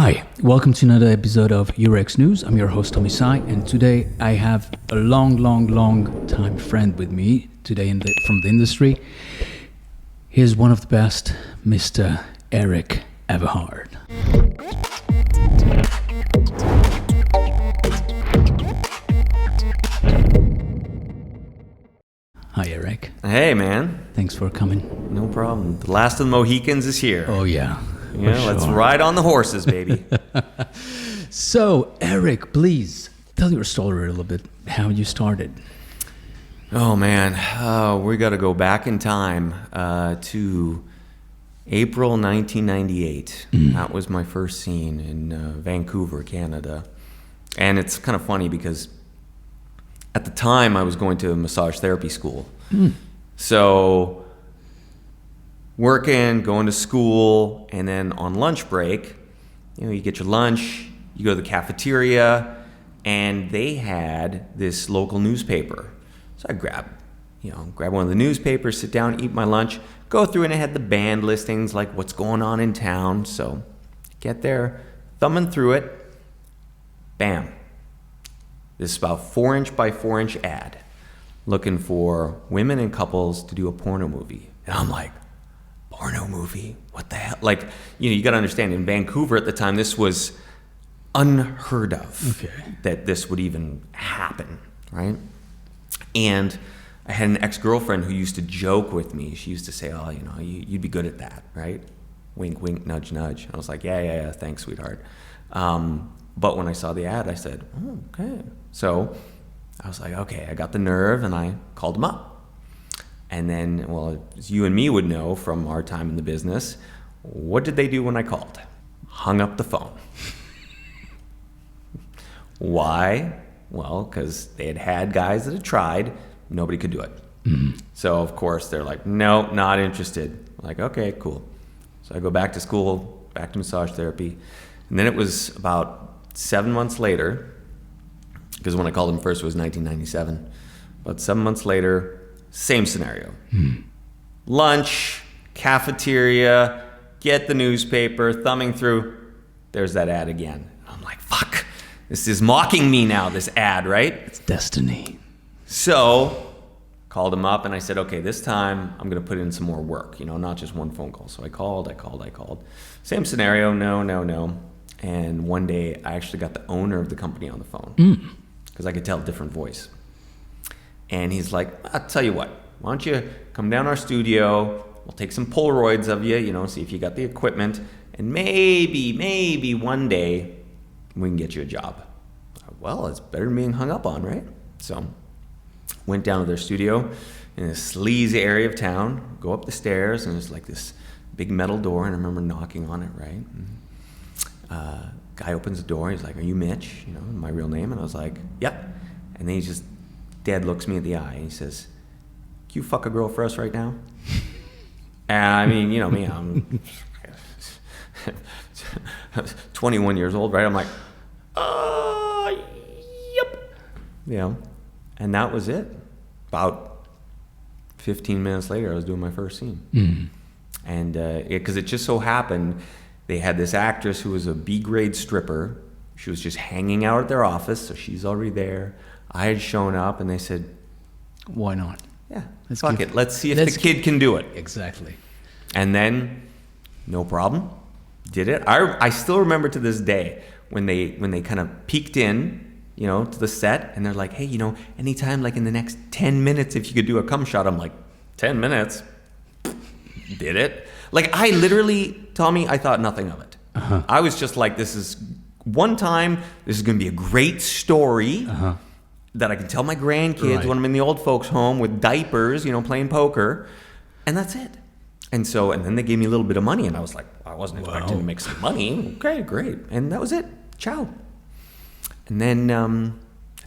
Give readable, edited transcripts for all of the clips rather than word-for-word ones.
Hi, welcome to another episode of Eriks News. I'm your host Tommy Sai, and today I have a long time friend with me today from the industry. Here's one of the best, Mr. Erik Everhard. Hi, Erik. Hey, man. Thanks for coming. No problem. The last of the Mohicans is here. Oh, yeah. Yeah, let's ride on the horses, baby. So, Erik, please tell your story a little bit, how you started. Oh, man. We got to go back in time to April 1998. That was my first scene in Vancouver, Canada. And it's kind of funny because at the time I was going to massage therapy school. So working, going to school, and then on lunch break, you get your lunch, you go to the cafeteria, and they had this local newspaper. So I grab one of the newspapers, sit down, eat my lunch, go through, and it had the band listings, like what's going on in town. So get there, thumbing through it, bam. This is about 4-inch by 4-inch ad looking for women and couples to do a porno movie. And I'm like, porno movie? What the hell? Like, you got to understand, in Vancouver at the time, this was unheard of that this would even happen, right? And I had an ex-girlfriend who used to joke with me. She used to say, oh, you'd be good at that, right? Wink, wink, nudge, nudge. I was like, yeah, thanks, sweetheart. But when I saw the ad, I said, oh, okay. So I was like, okay, I got the nerve, and I called him up. And then, well, as you and me would know from our time in the business, what did they do when I called? Hung up the phone. Why? Well, because they had guys that had tried. Nobody could do it. So, of course, they're like, no, not interested. I'm like, okay, cool. So I go back to school, back to massage therapy. And then it was about 7 months later, because when I called him first it was 1997. About 7 months later, same scenario. Lunch, cafeteria, get the newspaper, thumbing through. There's that ad again. I'm like, fuck, this is mocking me now, this ad, right? It's destiny. So called him up and I said, okay, this time I'm going to put in some more work, not just one phone call. So I called. Same scenario, no. And one day I actually got the owner of the company on the phone because I could tell a different voice. And he's like, I'll tell you what, why don't you come down our studio, we'll take some Polaroids of you, see if you got the equipment, and maybe one day we can get you a job. Well, it's better than being hung up on, right? So went down to their studio in this sleazy area of town, go up the stairs, and there's like this big metal door, and I remember knocking on it, right? And, guy opens the door, he's like, are you Mitch? My real name. And I was like, yep. And then he just dead looks me in the eye and he says, can you fuck a girl for us right now? And I mean, me, I'm 21 years old, right? I'm like, yep. And that was it. About 15 minutes later, I was doing my first scene. And because it just so happened, they had this actress who was a B-grade stripper. She was just hanging out at their office, so she's already there. I had shown up, and they said, why not? Yeah, fuck it. Let's see if the kid can do it. Exactly. And then, no problem, did it. I still remember to this day when they kind of peeked in, to the set, and they're like, hey, anytime like in the next 10 minutes, if you could do a cum shot. I'm like, 10 minutes? Did it? Like, I literally, Tommy, I thought nothing of it. I was just like, this is one time, this is going to be a great story that I can tell my grandkids when I'm in the old folks' home with diapers, playing poker, and that's it. And then they gave me a little bit of money, and I was like, I wasn't expecting to make some money. Okay, great. And that was it. Ciao. And then I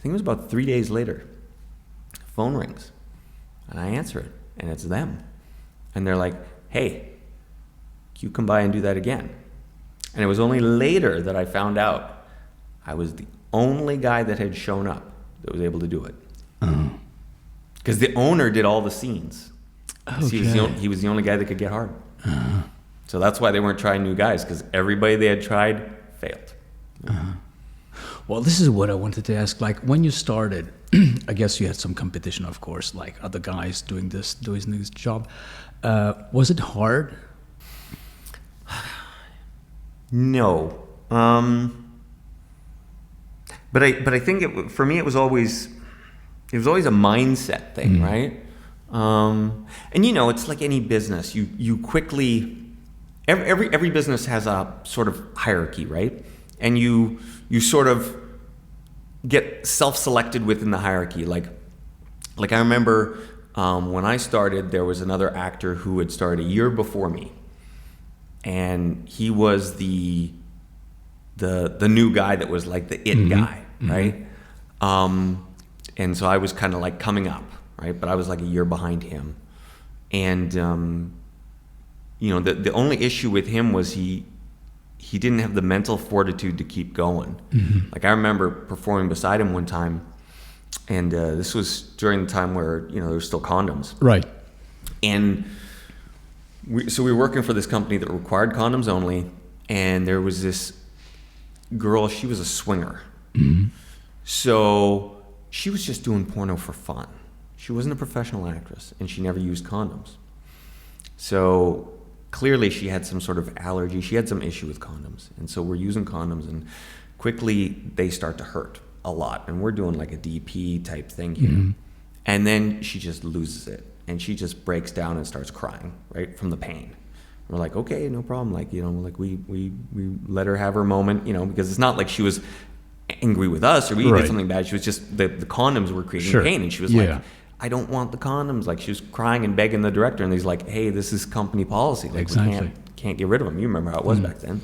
think it was about 3 days later, phone rings, and I answer it, and it's them. And they're like, hey, can you come by and do that again? And it was only later that I found out I was the only guy that had shown up that was able to do it. Because the owner did all the scenes. Okay. He was the only guy that could get hard. So that's why they weren't trying new guys, because everybody they had tried failed. Well, this is what I wanted to ask. Like when you started, I guess you had some competition, of course, like other guys doing this job. Was it hard? No. But I think for me it was always a mindset thing, right? And it's like any business. You quickly every business has a sort of hierarchy, right? And you sort of get self-selected within the hierarchy. Like I remember when I started, there was another actor who had started a year before me, and he was the new guy that was like the it guy, right? And so I was kind of like coming up, right? But I was like a year behind him, and the only issue with him was he didn't have the mental fortitude to keep going. Like I remember performing beside him one time, and this was during the time where there were still condoms, right? And we were working for this company that required condoms only, and there was this girl. She was a swinger, so she was just doing porno for fun. She wasn't a professional actress, and she never used condoms. So clearly she had some sort of allergy. She had some issue with condoms. And so we're using condoms, and quickly they start to hurt a lot. And we're doing like a DP type thing here. And then she just loses it. And she just breaks down and starts crying, right, from the pain. We're like, okay, no problem. Like, we let her have her moment, because it's not like she was angry with us or we did something bad. She was just, the condoms were creating pain. And she was like, I don't want the condoms. Like she was crying and begging the director, and he's like, hey, this is company policy. Like we can't get rid of them. You remember how it was back then.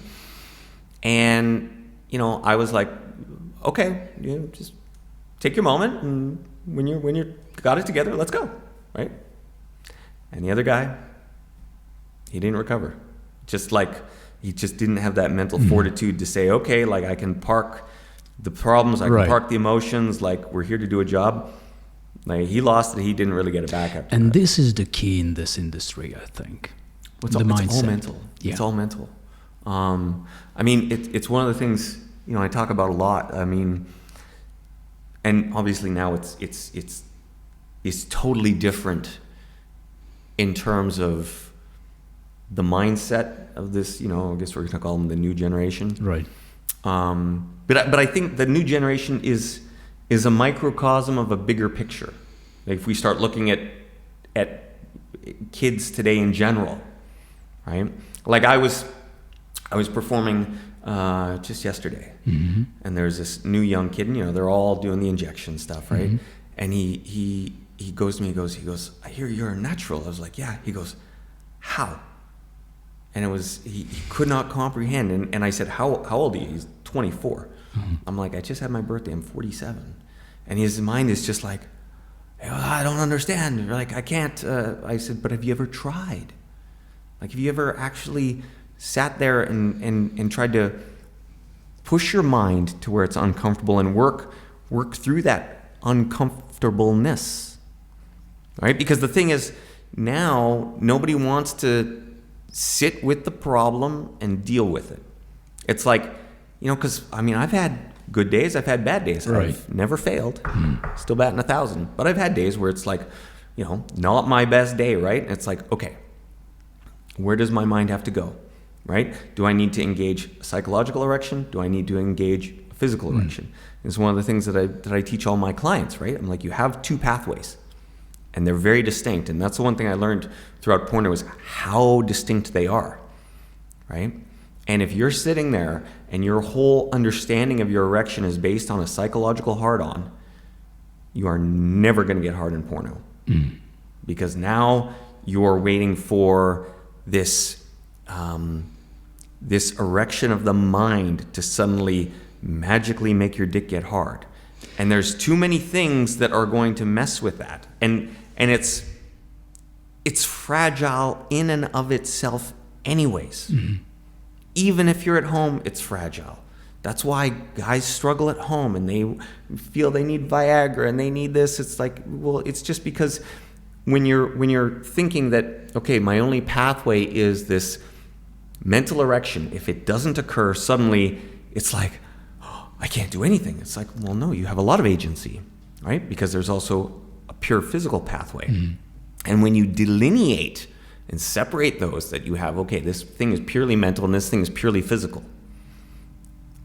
And, I was like, okay, just take your moment, and when you got it together, let's go, right? And the other guy, he didn't recover. Just like he just didn't have that mental fortitude to say, okay, like I can park the problems, I can park the emotions, like we're here to do a job. Like he lost it, he didn't really get it back after And that. this is the key in this industry, I think. It's all mental. Yeah. It's all mental. I mean, it's one of the things I talk about a lot. I mean, and obviously now it's totally different in terms of the mindset of this. I guess we're gonna call them the new generation, right? But I think the new generation is a microcosm of a bigger picture. Like if we start looking at kids today in general, right? Like I was performing just yesterday, and there's this new young kid, and they're all doing the injection stuff, right? And he goes to me, he goes, I hear you're a natural. I was like, yeah. He goes, how? And it was he could not comprehend, and I said, how old are you? He's 24. I'm like, I just had my birthday. I'm 47. And his mind is just like, I don't understand. Like, I can't. I said, but have you ever tried? Like, have you ever actually sat there and tried to push your mind to where it's uncomfortable and work through that uncomfortableness, right? Because the thing is, now nobody wants to sit with the problem and deal with it. It's like, because I've had good days, I've had bad days. Right. I've never failed, still batting 1,000. But I've had days where it's like, not my best day, right? And it's like, okay, where does my mind have to go, right? Do I need to engage a psychological erection? Do I need to engage a physical erection? It's one of the things that I teach all my clients, right? I'm like, you have two pathways, and they're very distinct. And that's the one thing I learned throughout porno is how distinct they are, right? And if you're sitting there and your whole understanding of your erection is based on a psychological hard-on, you are never going to get hard in porno. Because now you're waiting for this erection of the mind to suddenly magically make your dick get hard. And there's too many things that are going to mess with that. And it's fragile in and of itself anyways. Even if you're at home, it's fragile. That's why guys struggle at home and they feel they need Viagra and they need this. It's like, well, it's just because when you're thinking that, okay, my only pathway is this mental erection. If it doesn't occur, suddenly it's like, oh, I can't do anything. It's like, well, no, you have a lot of agency, right? Because there's also a pure physical pathway. And when you delineate and separate those, that you have, okay, this thing is purely mental and this thing is purely physical.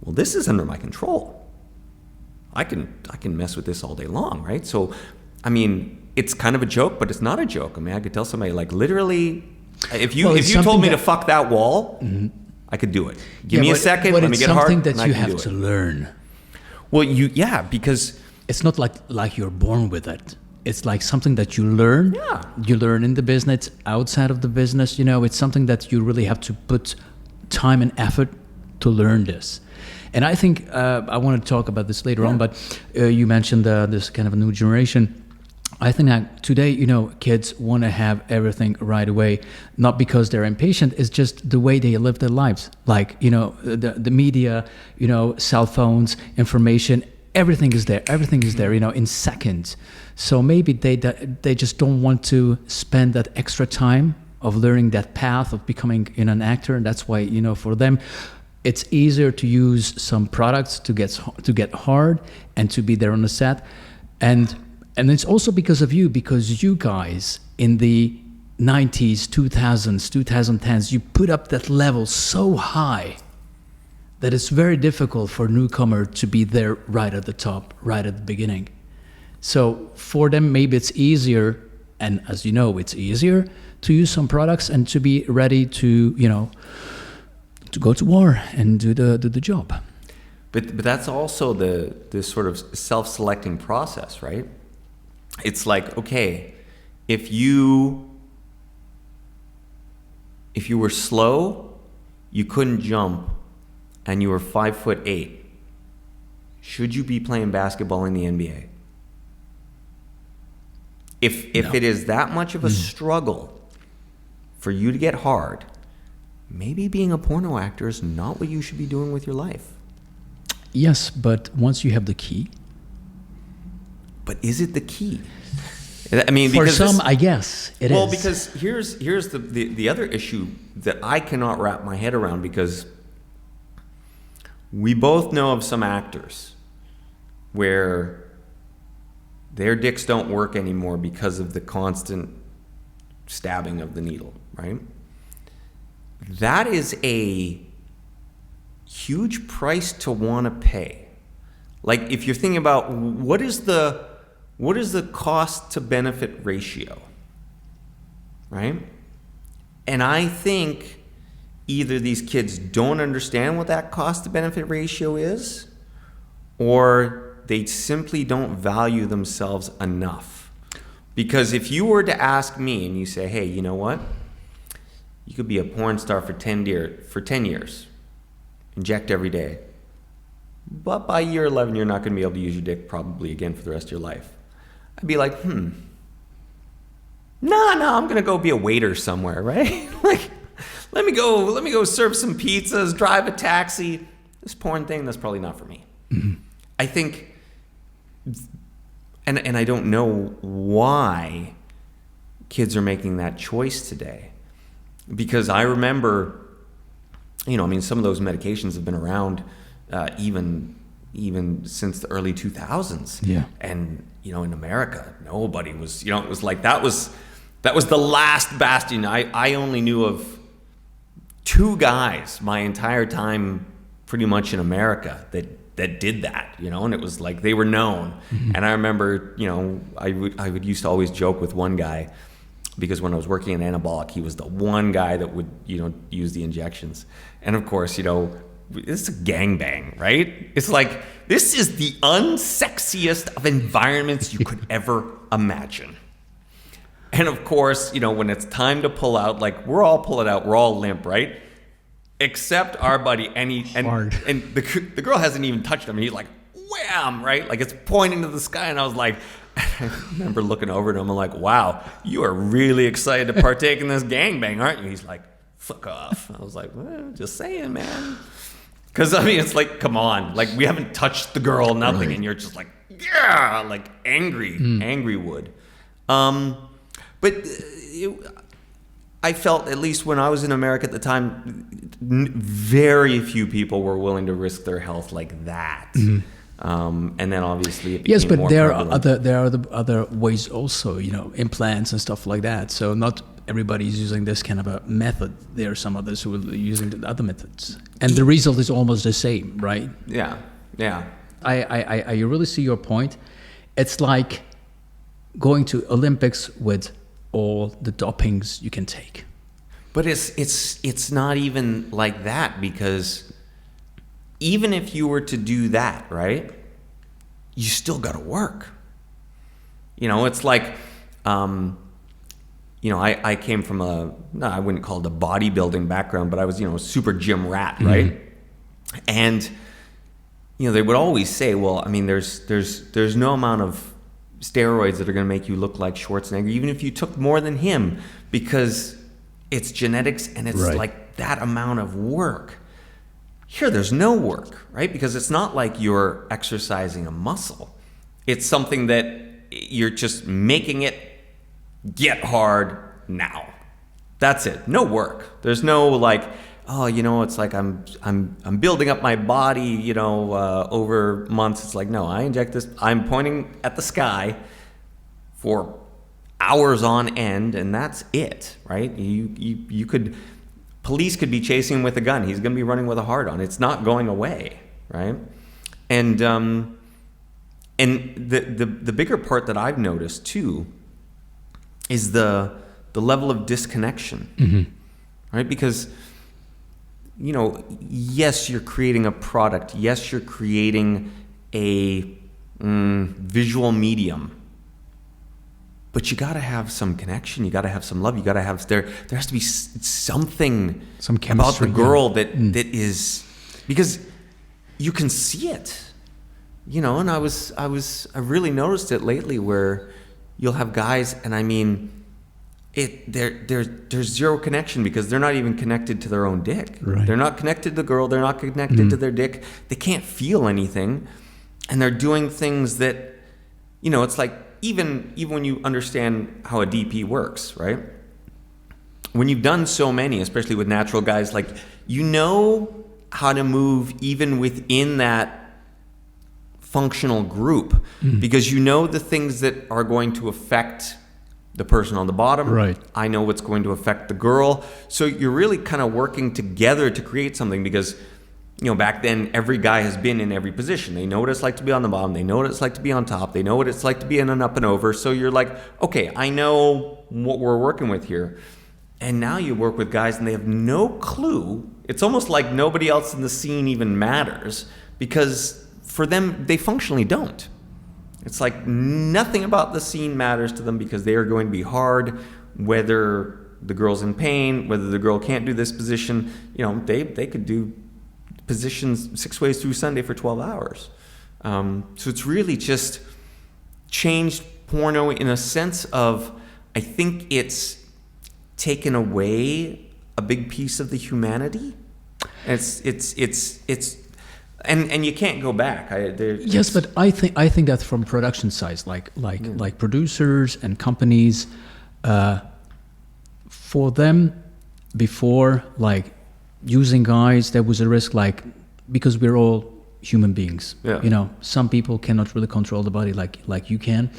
Well, this is under my control. I can mess with this all day long, right? So, I mean, it's kind of a joke, but it's not a joke. I mean, I could tell somebody, like, literally, if you told me to fuck that wall, I could do it. Give me a second, let me get hard, and I can do it. But it's something that you have to learn. Well, because it's not like you're born with it. It's like something that you learn. Yeah. You learn in the business, outside of the business. It's something that you really have to put time and effort to learn this. And I think I want to talk about this later on, but you mentioned this kind of a new generation. I think that today, kids want to have everything right away, not because they're impatient, it's just the way they live their lives. Like, the media, cell phones, information, everything is there. Everything is there, in seconds. So maybe they just don't want to spend that extra time of learning that path of becoming an actor. And that's why, for them, it's easier to use some products to get hard and to be there on the set. And it's also because of you, because you guys in the 90s, 2000s, 2010s, you put up that level so high that it's very difficult for a newcomer to be there right at the top, right at the beginning. So for them, maybe it's easier, and as you know, it's easier to use some products and to be ready to, to go to war and do the job. But that's also this sort of self-selecting process, right? It's like, okay, if you were slow, you couldn't jump, and you were 5'8", should you be playing basketball in the NBA? If it is that much of a struggle for you to get hard, maybe being a porno actor is not what you should be doing with your life. Yes, but once you have the key. But is it the key? I mean, for some, I guess it is. Well, because here's the other issue that I cannot wrap my head around, because we both know of some actors where their dicks don't work anymore because of the constant stabbing of the needle, right? That is a huge price to want to pay. Like, if you're thinking about what is the cost to benefit ratio, right? And I think either these kids don't understand what that cost to benefit ratio is, or they simply don't value themselves enough. Because if you were to ask me and you say, hey, you know what? You could be a porn star for 10 years, inject every day. But by year 11, you're not going to be able to use your dick probably again for the rest of your life. I'd be like, no, I'm going to go be a waiter somewhere, right? Like, let me go serve some pizzas, drive a taxi. This porn thing, that's probably not for me. Mm-hmm. I think, and I don't know why kids are making that choice today. Because I remember, some of those medications have been around even since the early 2000s. Yeah. And, in America, nobody was, it was like that was the last bastion. I only knew of 2 guys my entire time pretty much in America that did that, and it was like they were known. Mm-hmm. And I remember, I would used to always joke with one guy, because when I was working in anabolic, he was the one guy that would, use the injections. And of course, it's a gangbang, right? It's like, this is the unsexiest of environments you could ever imagine. And of course, when it's time to pull out, like, we're all pulling out, we're all limp, right? Except our buddy, and the girl hasn't even touched him, and he's like, wham, right? Like, it's pointing to the sky, and I was like, I remember looking over to him, I'm like, wow, you are really excited to partake in this gangbang, aren't you? He's like, fuck off. I was like, well, just saying, man. Because, it's like, come on. Like, we haven't touched the girl, nothing, right. And you're just like, yeah, like angry wood. But I felt, at least when I was in America at the time, very few people were willing to risk their health like that. And then obviously it became Yes, but more there prevalent. are other ways also, implants and stuff like that. So not everybody's using this kind of a method. There are some others who are using the other methods, and the result is almost the same, right? Yeah. I really see your point. It's like going to Olympics with all the dopings you can take. But it's not even like that, because even if you were to do that, right, you still got to work. It's like, I came from I wouldn't call it a bodybuilding background, but I was, a super gym rat, right? And, they would always say, well, I mean, there's no amount of steroids that are going to make you look like Schwarzenegger, even if you took more than him, because it's genetics and it's like that amount of work. Here, there's no work, right? Because it's not like you're exercising a muscle. It's something that you're just making it get hard now. That's it. No work. There's no like, it's like I'm building up my body, over months. It's like, no, I inject this. I'm pointing at the sky for hours on end, and that's it, right? You could, police could be chasing him with a gun. He's going to be running with a hard on. It's not going away, right? And the bigger part that I've noticed too is the level of disconnection, right? Because, yes, you're creating a product. Yes, you're creating a visual medium. But you got to have some connection. You got to have some love. You got to have there has to be something, some chemistry about the girl that is, because you can see it, And I really noticed it lately, where you'll have guys, and I mean, there's zero connection, because they're not even connected to their own dick. Right. They're not connected to the girl. They're not connected to their dick. They can't feel anything, and they're doing things that, it's like. Even when you understand how a DP works, right? When you've done so many, especially with natural guys, like, how to move even within that functional group, because the things that are going to affect the person on the bottom. Right. I know what's going to affect the girl. So you're really kind of working together to create something, because back then, every guy has been in every position. They know what it's like to be on the bottom. They know what it's like to be on top. They know what it's like to be in an up and over. So you're like, okay, I know what we're working with here. And now you work with guys and they have no clue. It's almost like nobody else in the scene even matters, because for them, they functionally don't. It's like nothing about the scene matters to them, because they are going to be hard, whether the girl's in pain, whether the girl can't do this position. They could do positions 6 ways through Sunday for 12 hours. So it's really just changed porno in a sense of, I think it's taken away a big piece of the humanity. And and you can't go back. Yes, but I think that from production sides, like producers and companies, for them before, like, using guys, there was a risk, like, because we're all human beings. Yeah. Some people cannot really control the body like you can,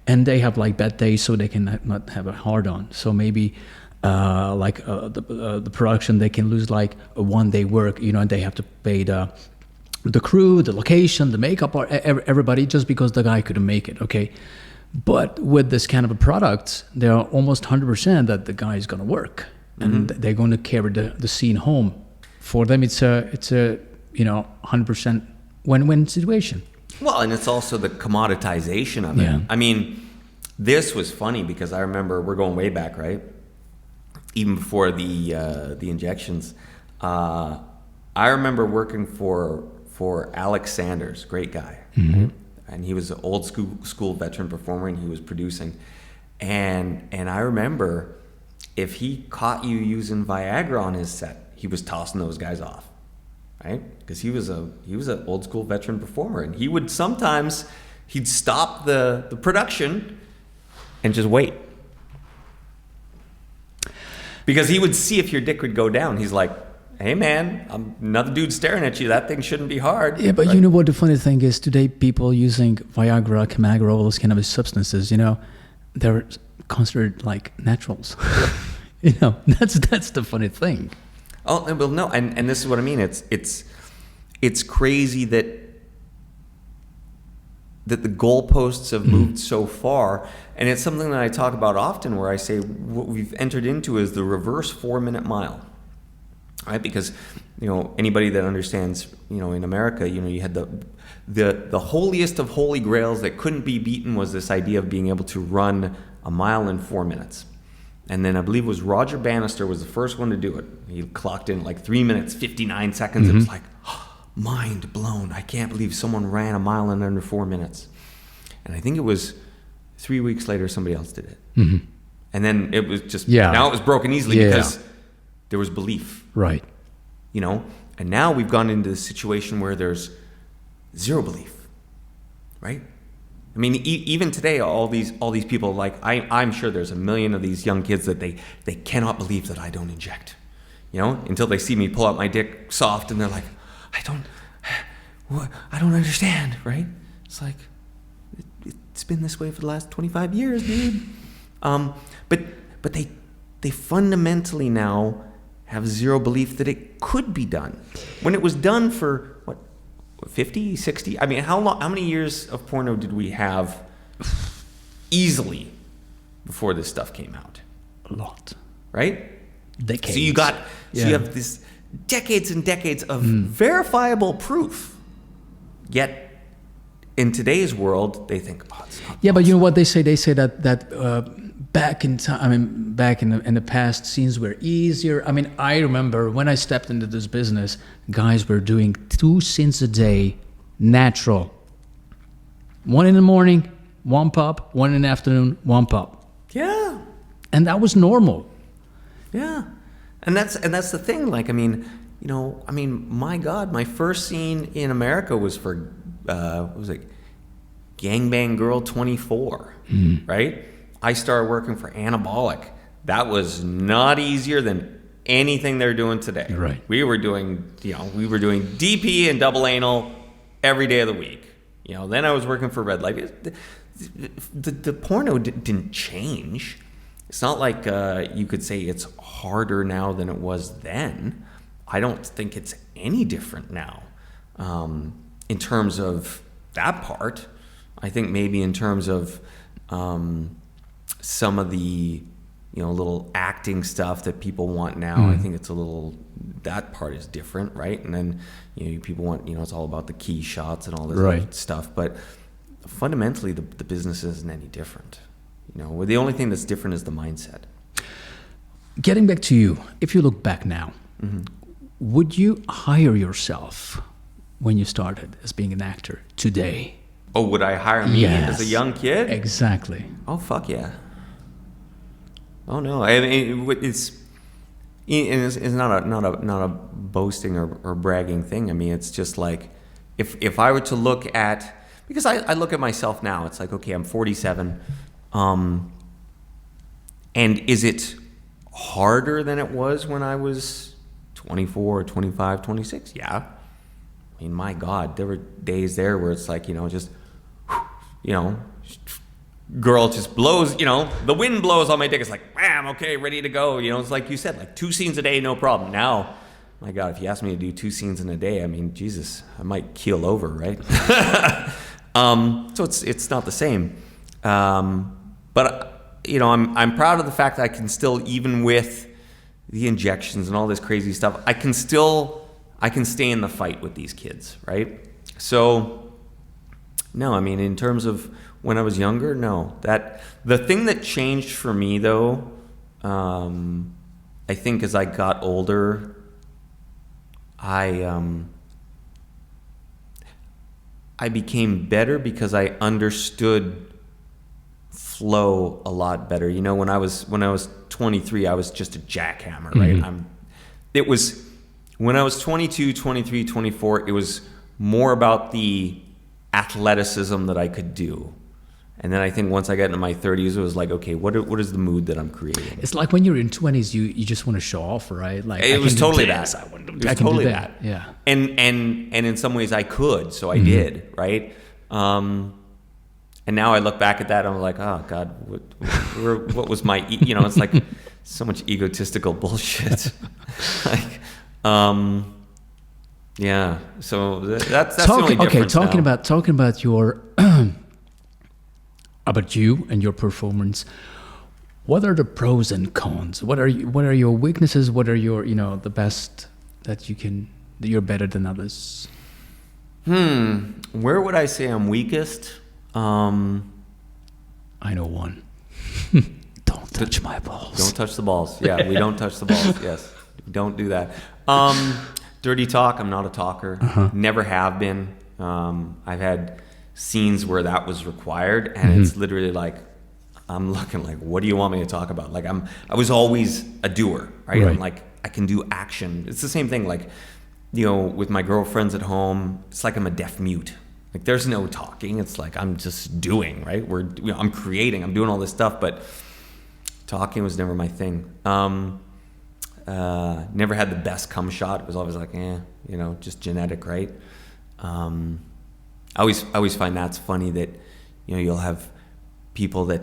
and they have like bad days, so they can not have a hard on. So maybe the production, they can lose like a 1 day work, and they have to pay the crew, the location, the makeup, or everybody, just because the guy couldn't make it. Okay. But with this kind of a product, they are almost 100% that the guy is going to work. And they're going to carry the scene home. For them, it's a 100% win-win situation. Well, and it's also the commoditization of it. Yeah. I mean, this was funny, because I remember, we're going way back, right? Even before the injections. I remember working for Alex Sanders, great guy, right? And he was an old school veteran performer, and he was producing. And I remember, if he caught you using Viagra on his set, he was tossing those guys off, right? Because he was an old school veteran performer, and he would sometimes, he'd stop the production and just wait. Because he would see if your dick would go down. He's like, hey man, another dude staring at you. That thing shouldn't be hard. Yeah, but right? you know what the funny thing is? Today, people using Viagra, Camagra, all those cannabis substances, they're considered like naturals. That's the funny thing. Oh well, no, and this is what I mean. It's crazy that the goalposts have moved so far, and it's something that I talk about often, where I say what we've entered into is the reverse 4-minute mile, right? Because anybody that understands, in America, you had the holiest of holy grails that couldn't be beaten was this idea of being able to run a mile in 4 minutes. And then I believe it was Roger Bannister was the first one to do it. He clocked in like 3 minutes, 59 seconds. It was like, mind blown. I can't believe someone ran a mile in under 4 minutes. And I think it was 3 weeks later, somebody else did it. And then it was just, now it was broken easily because there was belief. Right. And now we've gone into the situation where there's zero belief, right? I mean, even today, all these people, like, I'm sure there's a million of these young kids that they cannot believe that I don't inject, until they see me pull out my dick soft and they're like, I don't understand, right? It's like, it's been this way for the last 25 years, dude. But they fundamentally now have zero belief that it could be done. When it was done for, 50, 60? I mean, how many years of porno did we have easily before this stuff came out? A lot. Right? Decades. So you have this decades and decades of verifiable proof. Yet in today's world, they think, oh, it's not but you know what they say? They say that back in time, back in the past, scenes were easier. I mean, I remember when I stepped into this business, guys were doing 2 scenes a day, natural. 1 in the morning, 1 pop. 1 in the afternoon, 1 pop. Yeah. And that was normal. Yeah. And that's the thing. Like, my God, my first scene in America was for, what was it? Gangbang Girl 24, right? I started working for Anabolic. That was not easier than anything they're doing today. Right. We were doing DP and double anal every day of the week. Then I was working for Red Light. The porno didn't change. It's not like you could say it's harder now than it was then. I don't think it's any different now in terms of that part. I think maybe in terms of some of the little acting stuff that people want now, I think it's that part is different, right? And then people want it's all about the key shots and all this other stuff, but fundamentally the business isn't any different. The only thing that's different is the mindset. Getting back to you, if you look back now, would you hire yourself when you started as being an actor today? Oh, would I hire me as a young kid? Exactly. Oh, fuck yeah. Oh no, I mean it's not a boasting or bragging thing. I mean, it's just like if I were to look at, because I look at myself now, it's like, okay, I'm 47, and is it harder than it was when I was 24, 25, 26? Yeah. I mean, my God, there were days there where it's like, just, girl just blows, the wind blows on my dick. It's like, bam, okay, ready to go. It's like you said, like 2 scenes a day, no problem. Now, my God, if you ask me to do 2 scenes in a day, I mean, Jesus, I might keel over, right? So it's not the same. But I'm proud of the fact that I can still, even with the injections and all this crazy stuff, I can stay in the fight with these kids, right? So, no, I mean, in terms of when I was younger, no. The thing that changed for me, though, I think as I got older, I became better because I understood flow a lot better. When I was 23, I was just a jackhammer, right? It was when I was 22, 23, 24, it was more about the athleticism that I could do. And then I think once I got into my 30s, it was like, okay, what is the mood that I'm creating? It's like when you're in 20s, you just want to show off, right? Like It was totally that. I can do that. Yeah. And in some ways I could, so I did, right? And now I look back at that and I'm like, oh God, what was my, it's like so much egotistical bullshit. Like, yeah. So that's the only difference. Okay, talking about your about you and your performance. What are the pros and cons? What are your weaknesses? What are your the best that you're better than others? Where would I say I'm weakest? I know one. Don't touch my balls. Don't touch the balls. Yeah, we don't touch the balls. Yes, don't do that. Dirty talk. I'm not a talker. Never have been. I've had scenes where that was required, and it's literally like I'm looking like, what do you want me to talk about? Like I was always a doer, right? I'm like, I can do action. It's the same thing. Like, with my girlfriends at home, it's like I'm a deaf mute. Like there's no talking. It's like I'm just doing, right? I'm creating. I'm doing all this stuff, but talking was never my thing. Never had the best cum shot. It was always like, just genetic, right? I always find that's funny that, you'll have people that,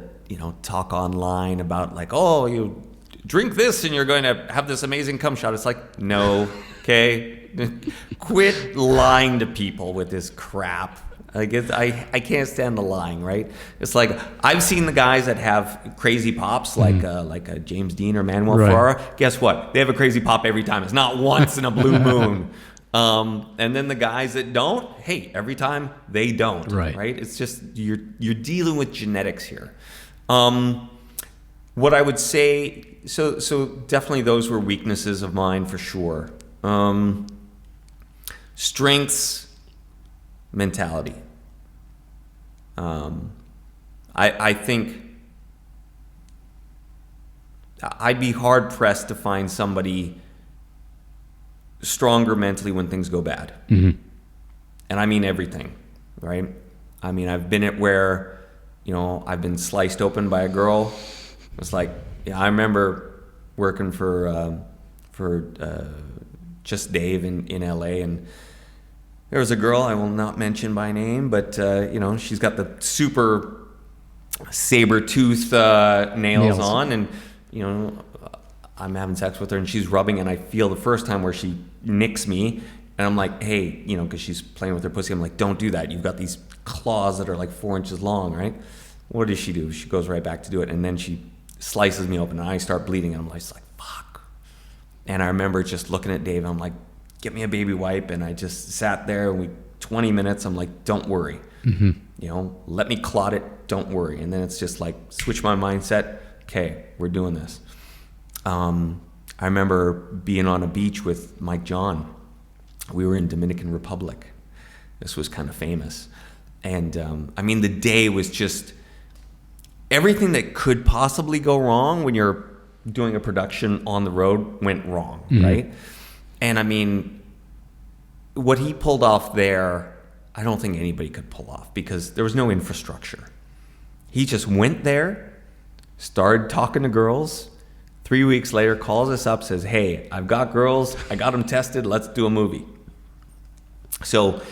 talk online about like, oh, you drink this and you're going to have this amazing cum shot. It's like, no, okay? Quit lying to people with this crap. Like I can't stand the lying, right? It's like I've seen the guys that have crazy pops, like a James Dean or Manuel Ferrara. Guess what? They have a crazy pop every time. It's not once in a blue moon. And then the guys that don't, hey, every time they don't, right? It's just you're dealing with genetics here. What I would say, so definitely those were weaknesses of mine for sure. Strengths, mentality. I think I'd be hard pressed to find somebody stronger mentally when things go bad. And I mean everything, right? I mean, I've been at where, I've been sliced open by a girl. It's like, I remember working for Just Dave in LA, and there was a girl I will not mention by name, but she's got the super saber tooth nails on, and I'm having sex with her and she's rubbing, and I feel the first time where she nicks me, and I'm like, hey, because she's playing with her pussy, I'm like, don't do that. You've got these claws that are like 4 inches long, right? What does she do? She goes right back to do it, and then she slices me open and I start bleeding, and I'm just like, fuck. And I remember just looking at Dave, and I'm like, get me a baby wipe, and I just sat there, and 20 minutes, I'm like, don't worry. Let me clot it, don't worry. And then it's just like, switch my mindset, okay, we're doing this. I remember being on a beach with Mike John. We were in Dominican Republic. This was kind of famous. And the day was just, everything that could possibly go wrong when you're doing a production on the road went wrong, right? And what he pulled off there, I don't think anybody could pull off, because there was no infrastructure. He just went there, started talking to girls. 3 weeks later, calls us up, says, hey, I've got girls, I got them tested, let's do a movie. So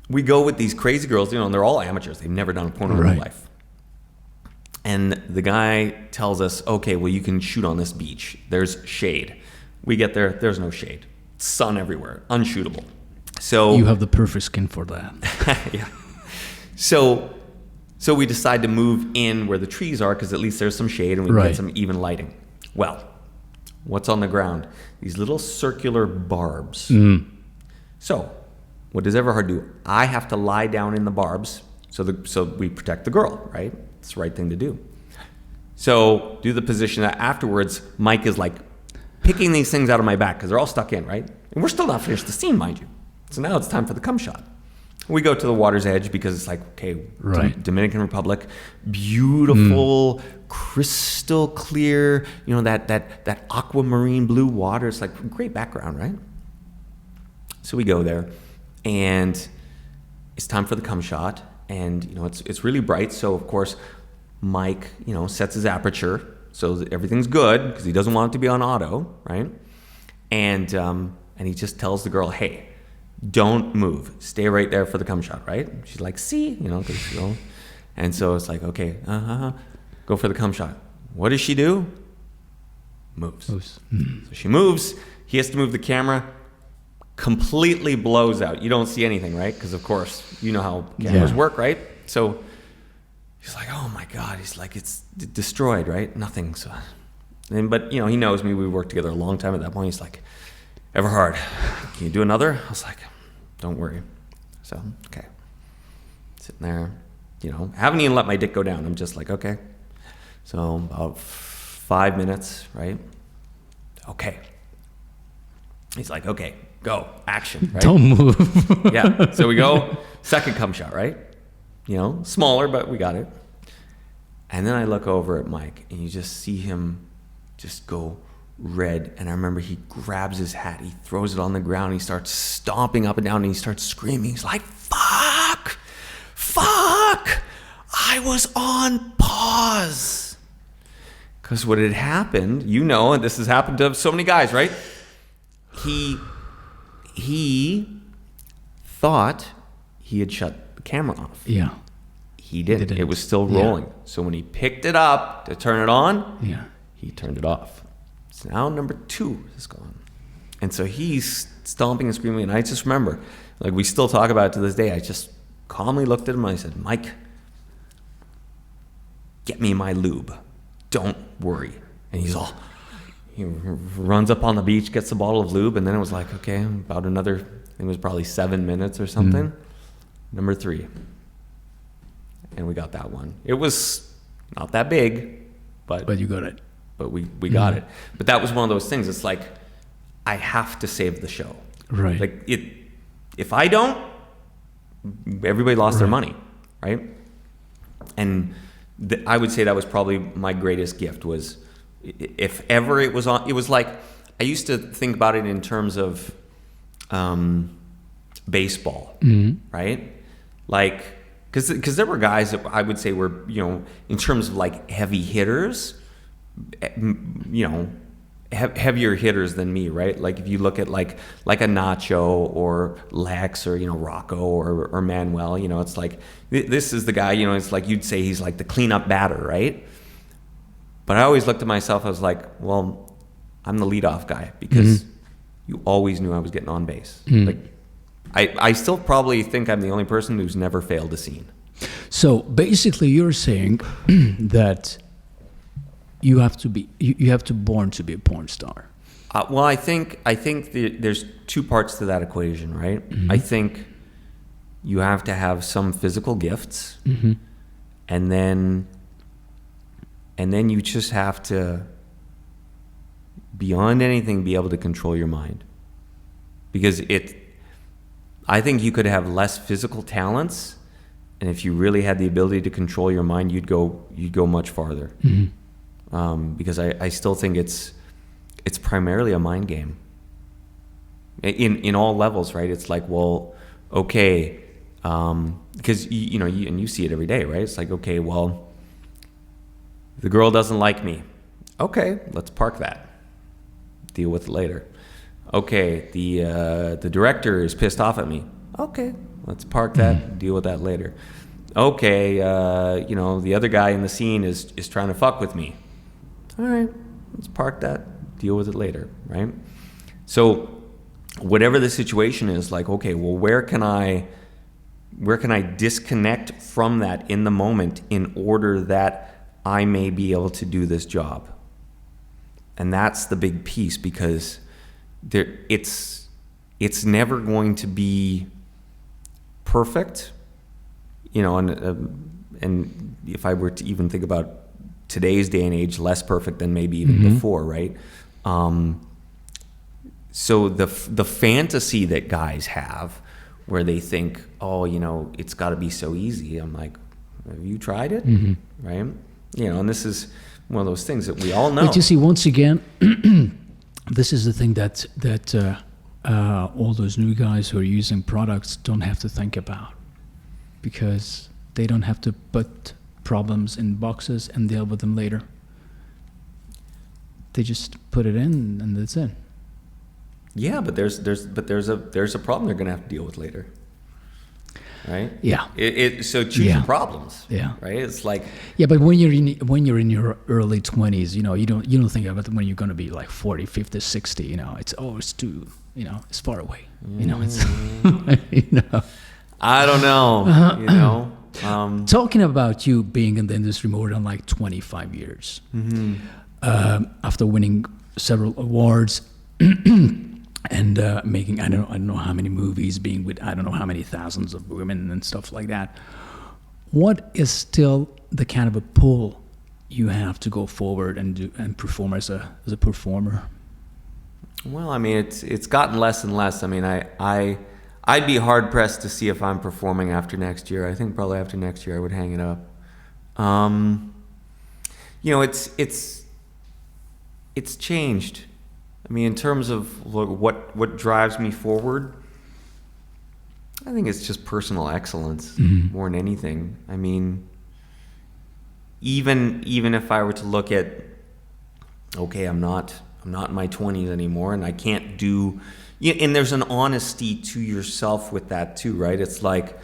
we go with these crazy girls, and they're all amateurs. They've never done a porno in their life. And the guy tells us, okay, well, you can shoot on this beach. There's shade. We get there, there's no shade. Sun everywhere, unshootable. So you have the perfect skin for that. Yeah. So we decide to move in where the trees are, because at least there's some shade and we can get some even lighting. Well, what's on the ground? These little circular barbs. So what does Everhard do? I have to lie down in the barbs so we protect the girl, right? It's the right thing to do. So do the position that afterwards, Mike is like picking these things out of my back, because they're all stuck in, right? And we're still not finished the scene, mind you. So now it's time for the cum shot. We go to the water's edge, because it's like, okay, Dominican Republic, beautiful, crystal clear, that aquamarine blue water. It's like great background, right? So we go there, and it's time for the cum shot. and it's really bright. So of course, Mike sets his aperture so that everything's good because he doesn't want it to be on auto, right? And he just tells the girl, hey, don't move, stay right there for the cum shot, right? She's like, see, and so it's like, okay, go for the cum shot. What does she do? Moves. So she moves. He has to move the camera. Completely blows out. You don't see anything, right? Because of course, you know how cameras work, right? So he's like, oh my God. He's like, it's destroyed, right? Nothing. So, but he knows me. We worked together a long time at that point. He's like, Everhard, can you do another? I was like, don't worry. So, okay. Sitting there, haven't even let my dick go down. I'm just like, okay. So about 5 minutes, right? Okay. He's like, okay, go, action, right? Don't move. Yeah, so we go, second cum shot, right? Smaller, but we got it. And then I look over at Mike, and you just see him just go red. And I remember he grabs his hat, he throws it on the ground, he starts stomping up and down, and he starts screaming. He's like, fuck, I was on pause. Because what had happened, and this has happened to so many guys, right? He thought he had shut the camera off. Yeah. He didn't. It was still rolling. Yeah. So when he picked it up to turn it on, he turned it off. So now number 2 is gone. And so he's stomping and screaming. And I just remember, like, we still talk about it to this day. I just calmly looked at him and I said, Mike, get me my lube. Don't worry. And he runs up on the beach, gets a bottle of lube, and then it was like, okay, about another, I think it was probably 7 minutes or something. Number 3. And we got that one. It was not that big, but you got it. But we got it. But that was one of those things. It's like, I have to save the show. Right. Like, if I don't, everybody lost their money, right? And I would say that was probably my greatest gift was, if ever it was on, it was like, I used to think about it in terms of baseball, right? Like, because there were guys that I would say were, in terms of like heavy hitters, heavier hitters than me, right? Like if you look at like a Nacho or Lex or, Rocco or Manuel, it's like, this is the guy, it's like you'd say he's like the cleanup batter, right? But I always looked at myself, I was like, well, I'm the leadoff guy because you always knew I was getting on base. Like, I still probably think I'm the only person who's never failed a scene. So basically you're saying that you have to born to be a porn star. Well, I think there's 2 parts to that equation, right? I think you have to have some physical gifts, and then you just have to, beyond anything, be able to control your mind. Because I think you could have less physical talents, and if you really had the ability to control your mind, you'd go much farther. Because I still think it's primarily a mind game. In all levels, right? It's like, well, okay, because you see it every day, right? It's like, okay, well, the girl doesn't like me. Okay, let's park that. Deal with it later. Okay, the director is pissed off at me. Okay, let's park that. Deal with that later. Okay, the other guy in the scene is trying to fuck with me. All right, let's park that. Deal with it later, right? So whatever the situation is, like, okay, well, where can I disconnect from that in the moment in order that I may be able to do this job? And that's the big piece, because it's never going to be perfect, and if I were to even think about today's day and age, less perfect than maybe even before, right? So the fantasy that guys have, where they think, oh, it's got to be so easy. I'm like, have you tried it? Right? And this is one of those things that we all know. But you see, once again, this is the thing that all those new guys who are using products don't have to think about, because They don't have to put problems in boxes and deal with them later. They just put it in and that's it. Yeah, but there's a problem they're going to have to deal with later. Right? Yeah. So choose your problems. Yeah. Right? It's like, yeah, but when you're in your early 20s, you don't think about when you're going to be like 40, 50, 60, it's too, it's far away. It's I don't know, talking about you being in the industry more than like 25 years, after winning several awards and making I don't know how many movies, being with I don't know how many thousands of women and stuff like that. What is still the kind of a pull you have to go forward and perform as a performer? Well, I mean, it's gotten less and less. I mean, I'd be hard pressed to see if I'm performing after next year. I think probably after next year I would hang it up. It's changed. I mean, in terms of what drives me forward, I think it's just personal excellence more than anything. I mean, even if I were to look at, okay, I'm not in my 20s anymore, and I can't do. And there's an honesty to yourself with that too, right? It's like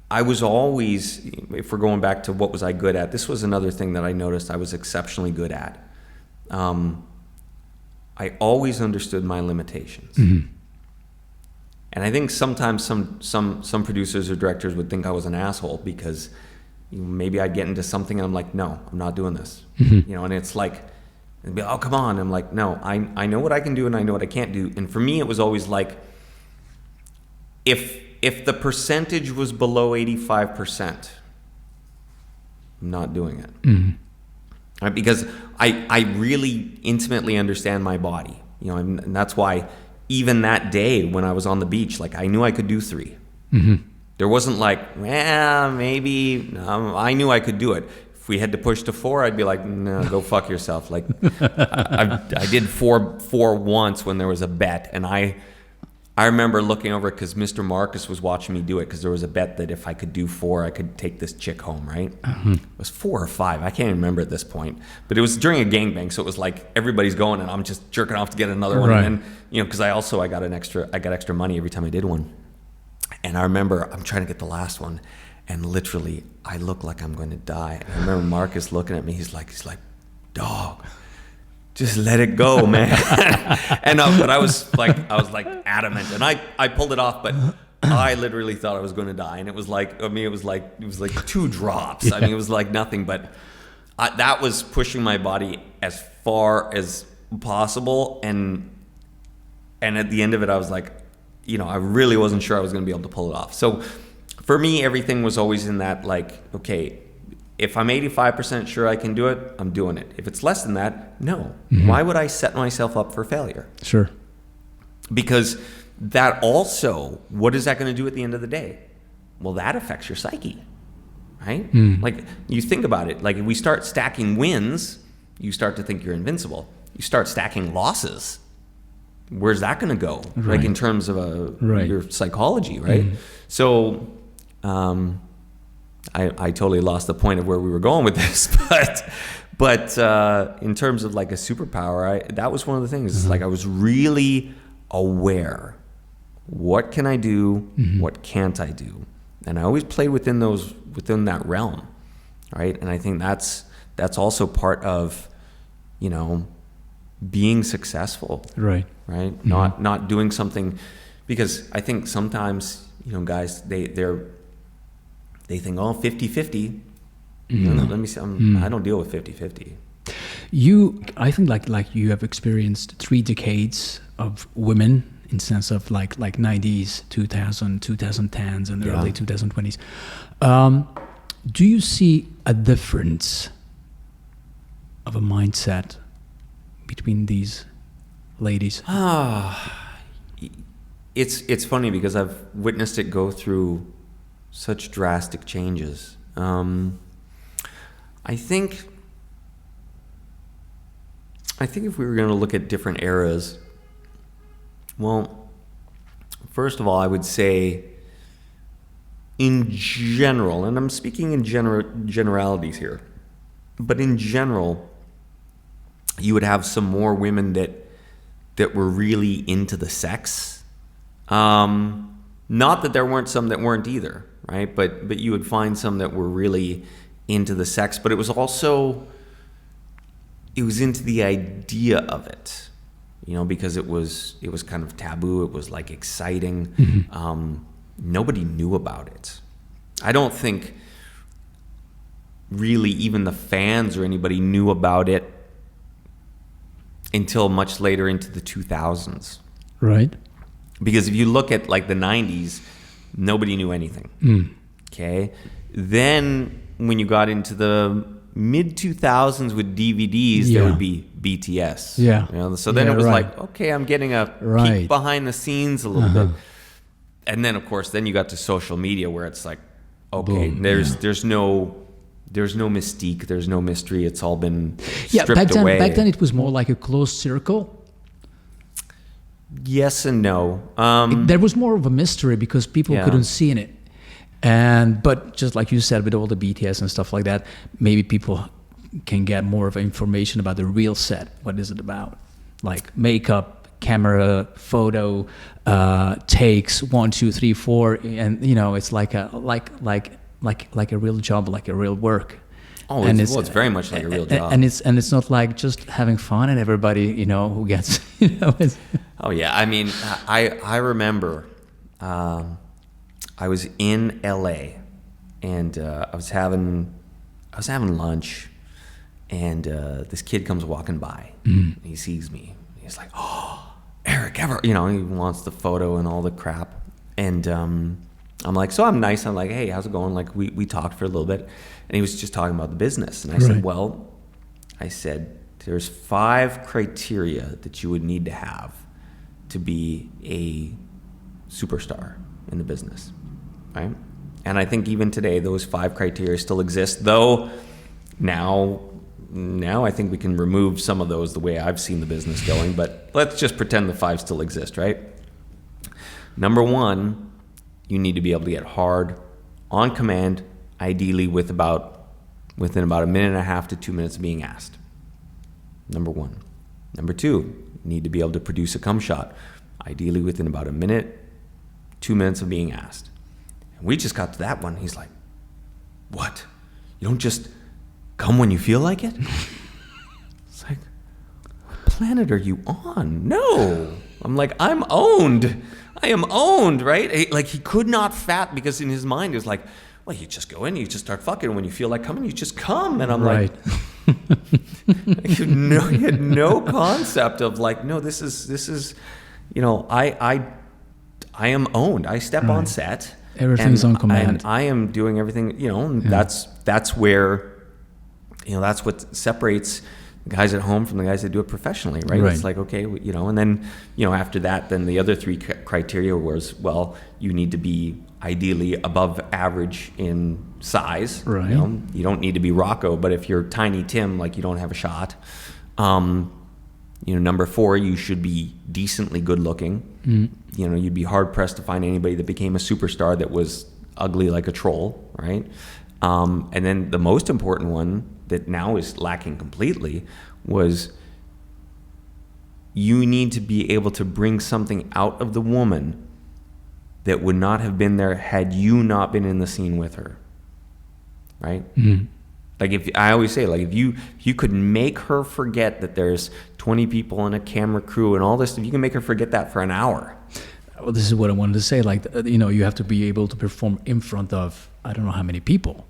I was always, if we're going back to what was I good at, this was another thing that I noticed I was exceptionally good at. I always understood my limitations. And I think sometimes some producers or directors would think I was an asshole because maybe I'd get into something and I'm like, no, I'm not doing this. And it's like, and be, oh, come on. I'm like, no, I know what I can do and I know what I can't do. And for me, it was always like, if the percentage was below 85%, I'm not doing it. Right? Because I really intimately understand my body, and that's why even that day when I was on the beach, like I knew I could do 3. There wasn't like, well, maybe, I knew I could do it. If we had to push to 4, I'd be like, no, go fuck yourself. Like I did 4 once when there was a bet, and I remember looking over it because Mr. Marcus was watching me do it because there was a bet that if I could do 4, I could take this chick home, right? It was 4 or 5. I can't even remember at this point. But it was during a gangbang, so it was like everybody's going and I'm just jerking off to get another one. Right. And then, because I got extra money every time I did one. And I remember I'm trying to get the last one, and literally I look like I'm going to die. And I remember Marcus looking at me. He's like, dog, just let it go, man. But I was like adamant, and I pulled it off, but I literally thought I was going to die, and it was like 2 drops. I mean, it was like nothing, but that was pushing my body as far as possible, and at the end of it, I was like, I really wasn't sure I was going to be able to pull it off. So for me, everything was always in that, like, okay, if I'm 85% sure I can do it, I'm doing it. If it's less than that, no. Why would I set myself up for failure? Sure. Because that also, what is that going to do at the end of the day? Well, that affects your psyche, right? Like, you think about it. Like, if we start stacking wins, you start to think you're invincible. You start stacking losses, where's that going to go? Right. Like, in terms of your psychology, right? So, I totally lost the point of where we were going with this, but in terms of like a superpower, that was one of the things. It's like I was really aware. What can I do? What can't I do? And I always played within that realm, right? And I think that's also part of, being successful, right? Not doing something, because I think sometimes guys they think, oh, 50-50. Let me see. I don't deal with 50-50. I think like you have experienced 3 decades of women in sense of like 90s, 2000, 2010s, and early 2020s. Do you see a difference of a mindset between these ladies? It's funny because I've witnessed it go through such drastic changes. I think if we were going to look at different eras, well, first of all, I would say in general, and I'm speaking in generalities here, but in general, you would have some more women that were really into the sex. Not that there weren't some that weren't either, right? But you would find some that were really into the sex, but it was into the idea of it, because it was kind of taboo. It was like exciting. Mm-hmm. Nobody knew about it. I don't think really even the fans or anybody knew about it until much later into the 2000s. Right. Because if you look at like the 90s, nobody knew anything. Okay. Then when you got into the mid 2000s with DVDs, there would be BTS. Yeah. So then it was like, okay, I'm getting a peek behind the scenes a little bit. And then of course, then you got to social media where it's like, okay, boom, there's no mystique, there's no mystery. It's all been stripped away. Back then it was more like a closed circle. Yes and no. There was more of a mystery because people couldn't see in it. But just like you said, with all the BTS and stuff like that, maybe people can get more of information about the real set. What is it about? Like makeup, camera, photo, takes 1, 2, 3, 4, and it's like a real job, like a real work. Oh, it's very much like a real job. And it's not like just having fun and everybody, who gets, Oh yeah, I mean, I remember I was in LA and I was having lunch, and this kid comes walking by. And he sees me. He's like, "Oh, Erik Everhard," he wants the photo and all the crap. And I'm like, so I'm nice. I'm like, "Hey, how's it going?" Like we talked for a little bit, and he was just talking about the business. And I said, "Well," I said, "there's 5 criteria that you would need to have to be a superstar in the business." Right? And I think even today, those 5 criteria still exist, though now I think we can remove some of those the way I've seen the business going, but let's just pretend the 5 still exist, right? Number 1, you need to be able to get hard on command, ideally within about a minute and a half to 2 minutes of being asked. Number 1. Number 2, you need to be able to produce a cum shot, ideally within about a minute, 2 minutes of being asked. And we just got to that one. He's like, "What? You don't just come when you feel like it?" It's like, what planet are you on? No. I'm like, I'm owned. I am owned, right? Like he could not because in his mind it was like, well, you just go in, you just start fucking. When you feel like coming, you just come. And I'm like, he had no concept of like, no, this is, I am owned. I step on set. Everything's on command. And I am doing everything, and that's where, that's what separates the guys at home from the guys that do it professionally, right? It's like, okay, and then, after that, then the other 3 criteria was, well, you need to be ideally above average in size. Right. You don't need to be Rocco, but if you're Tiny Tim, like you don't have a shot. Number 4, you should be decently good looking. You'd be hard pressed to find anybody that became a superstar that was ugly like a troll, right? And then the most important one that now is lacking completely was you need to be able to bring something out of the woman that would not have been there had you not been in the scene with her, right? Like I always say, like if you could make her forget that there's 20 people and a camera crew and all this, if you can make her forget that for an hour. Well, this is what I wanted to say. Like, you have to be able to perform in front of I don't know how many people.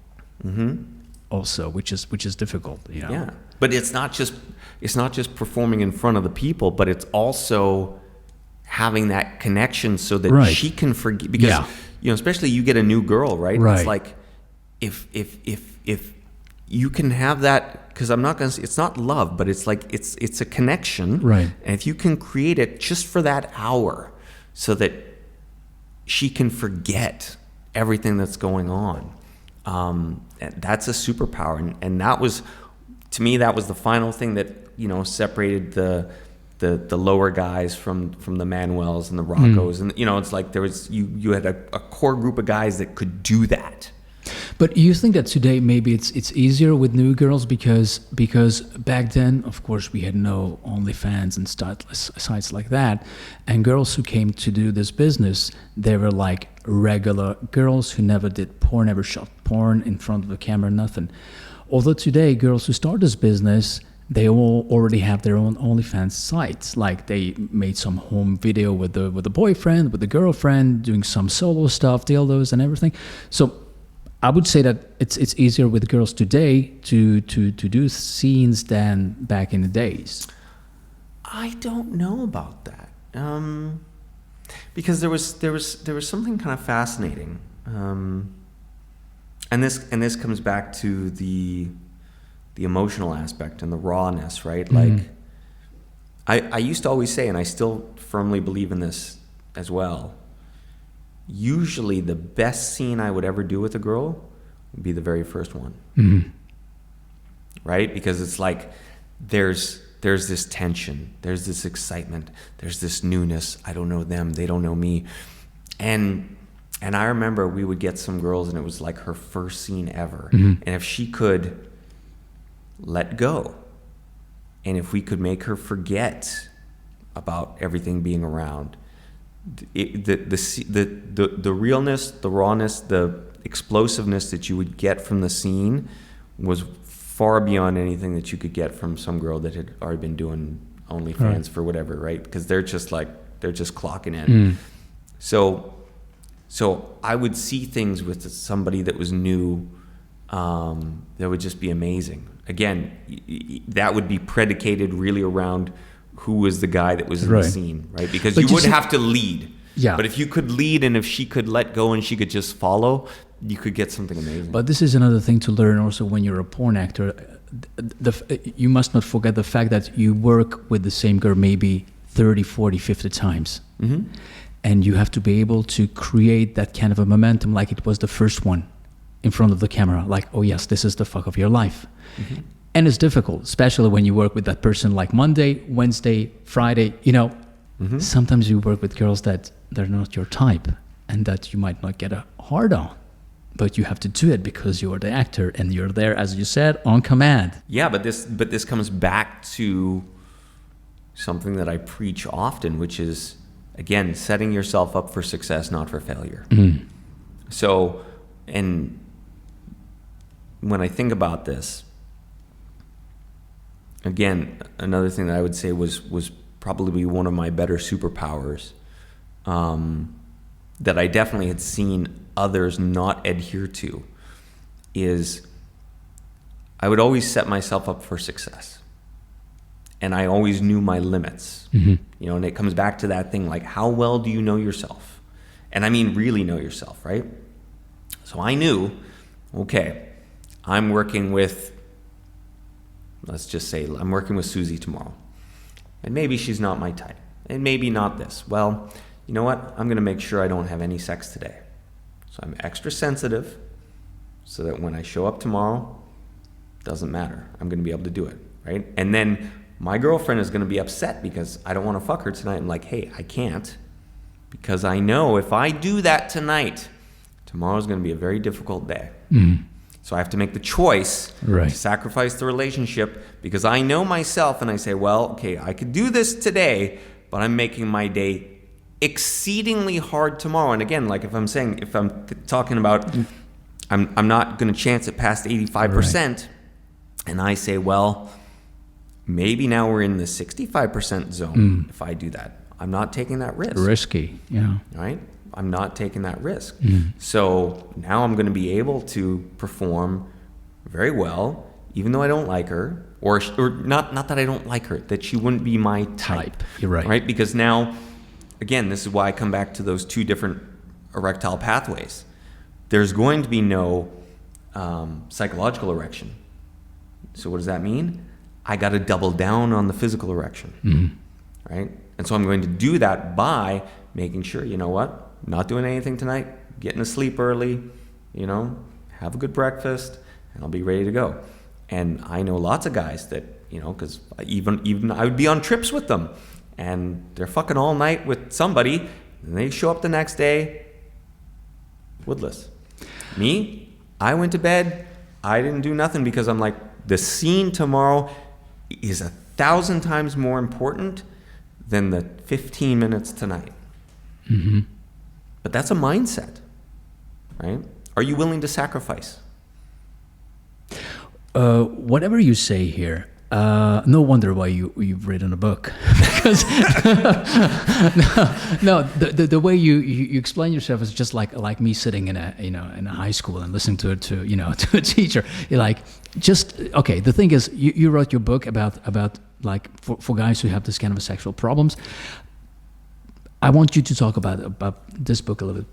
Also, which is difficult. Yeah, but it's not just performing in front of the people, but it's also having that connection so that she can forget. Because especially you get a new girl, right? It's like if you can have that, because I'm not going to say it's not love, but it's like it's a connection, right? And if you can create it just for that hour, so that she can forget everything that's going on, that's a superpower. And that was, to me, that was the final thing that separated the lower guys from the Manuels and the Roccos, and it's like there was you had a core group of guys that could do that. But you think that today maybe it's easier with new girls because back then, of course, we had no OnlyFans and sites like that, and girls who came to do this business, they were like regular girls who never did porn, never shot porn in front of the camera, nothing. Although today, girls who start this business, they all already have their own OnlyFans sites. Like they made some home video with the boyfriend, with the girlfriend, doing some solo stuff, dildos and everything. So I would say that it's easier with girls today to do scenes than back in the days. I don't know about that, because there was something kind of fascinating, and this comes back to the emotional aspect and the rawness, right? Mm-hmm. Like I used to always say, and I still firmly believe in this as well, usually the best scene I would ever do with a girl would be the very first one. Mm-hmm. Right? Because it's like there's this tension, there's this excitement, there's this newness. I don't know them, they don't know me. And I remember we would get some girls and it was like her first scene ever. Mm-hmm. And if she could let go, and if we could make her forget about everything being around, the realness, the rawness, the explosiveness that you would get from the scene was far beyond anything that you could get from some girl that had already been doing OnlyFans right. for whatever, right? Because they're just clocking in. So I would see things with somebody that was new, that would just be amazing. Again, that would be predicated really around who was the guy that was in right. the scene, right? Because but you would have to lead. Yeah. But if you could lead and if she could let go and she could just follow, you could get something amazing. But this is another thing to learn also when you're a porn actor. You must not forget the fact that you work with the same girl maybe 30, 40, 50 times. Mm-hmm. And you have to be able to create that kind of a momentum like it was the first one in front of the camera. Like, oh yes, this is the fuck of your life. Mm-hmm. And it's difficult, especially when you work with that person like Monday, Wednesday, Friday, Mm-hmm. Sometimes you work with girls that they're not your type and that you might not get a hard on. But you have to do it because you're the actor and you're there, as you said, on command. Yeah, but this comes back to something that I preach often, which is, again, setting yourself up for success, not for failure. Mm. So, and when I think about this, again, another thing that I would say was probably one of my better superpowers, that I definitely had seen others not adhere to, is I would always set myself up for success. And I always knew my limits. Mm-hmm. And it comes back to that thing, like, how well do you know yourself? And I mean really know yourself, right? So I knew, okay, I'm working with, let's just say, I'm working with Susie tomorrow. And maybe she's not my type. And maybe not this. Well, you know what? I'm going to make sure I don't have any sex today. So I'm extra sensitive so that when I show up tomorrow, it doesn't matter. I'm going to be able to do it, right? And then my girlfriend is going to be upset because I don't want to fuck her tonight. I'm like, hey, I can't, because I know if I do that tonight, tomorrow's going to be a very difficult day. Mm. So I have to make the choice Right. to sacrifice the relationship, because I know myself and I say, well, okay, I could do this today, but I'm making my day exceedingly hard tomorrow. And again, like if I'm talking about, I'm not going to chance it past 85%. Right. And I say, well, maybe now we're in the 65% zone. If I do that, I'm not taking that risk. Risky, yeah. Right? I'm not taking that risk. Mm. So now I'm going to be able to perform very well, even though I don't like her, or not that I don't like her, that she wouldn't be my type. You're right. Right? Because now, again, this is why I come back to those two different erectile pathways. There's going to be no psychological erection. So what does that mean? I got to double down on the physical erection. Mm. Right? And so I'm going to do that by making sure, you know what? Not doing anything tonight, getting to sleep early, have a good breakfast, and I'll be ready to go. And I know lots of guys that because even I would be on trips with them, and they're fucking all night with somebody, and they show up the next day, woodless. Me, I went to bed, I didn't do nothing because I'm like, the scene tomorrow is 1,000 times more important than the 15 minutes tonight. Mm-hmm. But that's a mindset, right? Are you willing to sacrifice? Whatever you say here, no wonder why you've written a book. Because the way you explain yourself is just like me sitting in a high school and listening to a teacher. You're like, okay. The thing is, you wrote your book about like for guys who have this kind of sexual problems. I want you to talk about this book a little bit.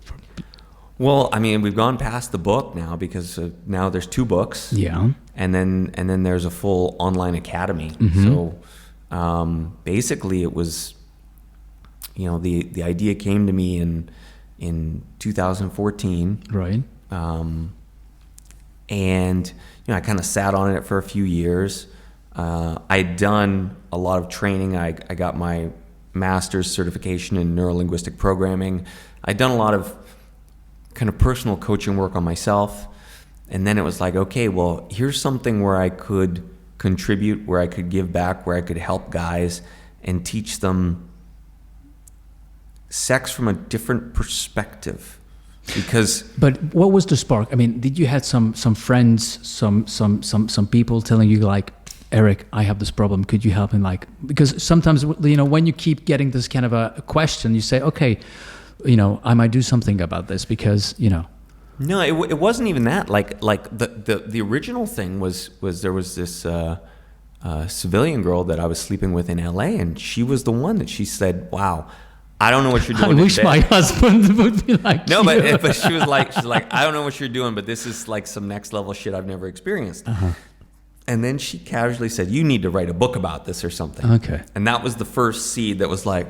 Well, I mean, we've gone past the book now because now there's 2 books. Yeah. And then there's a full online academy. Mm-hmm. So basically it was, the idea came to me in 2014. Right. And, I kind of sat on it for a few years. I'd done a lot of training. I got my master's certification in neuro-linguistic programming. I'd done a lot of kind of personal coaching work on myself. And then it was like, okay, well, here's something where I could contribute, where I could give back, where I could help guys and teach them sex from a different perspective. But what was the spark? I mean, did you had some friends, some people telling you like, Erik, I have this problem. Could you help me? Like, because sometimes, when you keep getting this kind of a question, you say, okay, I might do something about this because, No, it wasn't even that. Like the original thing was there was this civilian girl that I was sleeping with in LA, and she was the one that she said, wow, I don't know what you're doing. I wish my husband would be like no, you. but she's like, I don't know what you're doing, but this is like some next level shit I've never experienced. Uh-huh. And then she casually said, you need to write a book about this or something. Okay. And that was the first seed that was like,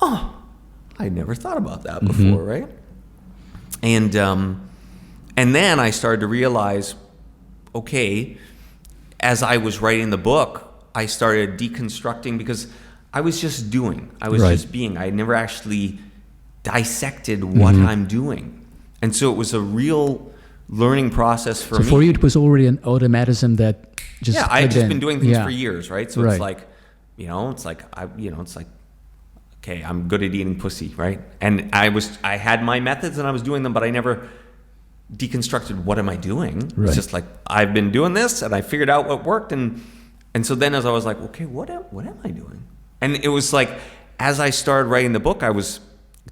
oh, I never thought about that before, right? And then I started to realize, okay, as I was writing the book, I started deconstructing because I was just doing. I was just being. I had never actually dissected what I'm doing. And so it was a real learning process for me. So for you, it was already an automatism that just I had just been doing things for years, right? So it's like, okay, I'm good at eating pussy, right? And I had my methods and I was doing them, but I never deconstructed what am I doing. It's just like, I've been doing this and I figured out what worked. And so then as I was like, okay, what am I doing? And it was like, as I started writing the book, I was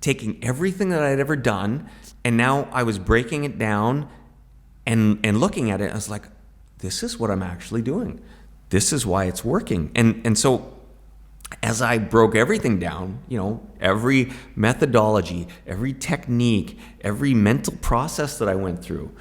taking everything that I'd ever done and now I was breaking it down and looking at it. I was like, this is what I'm actually doing. This is why it's working. And so as I broke everything down, every methodology, every technique, every mental process that I went through.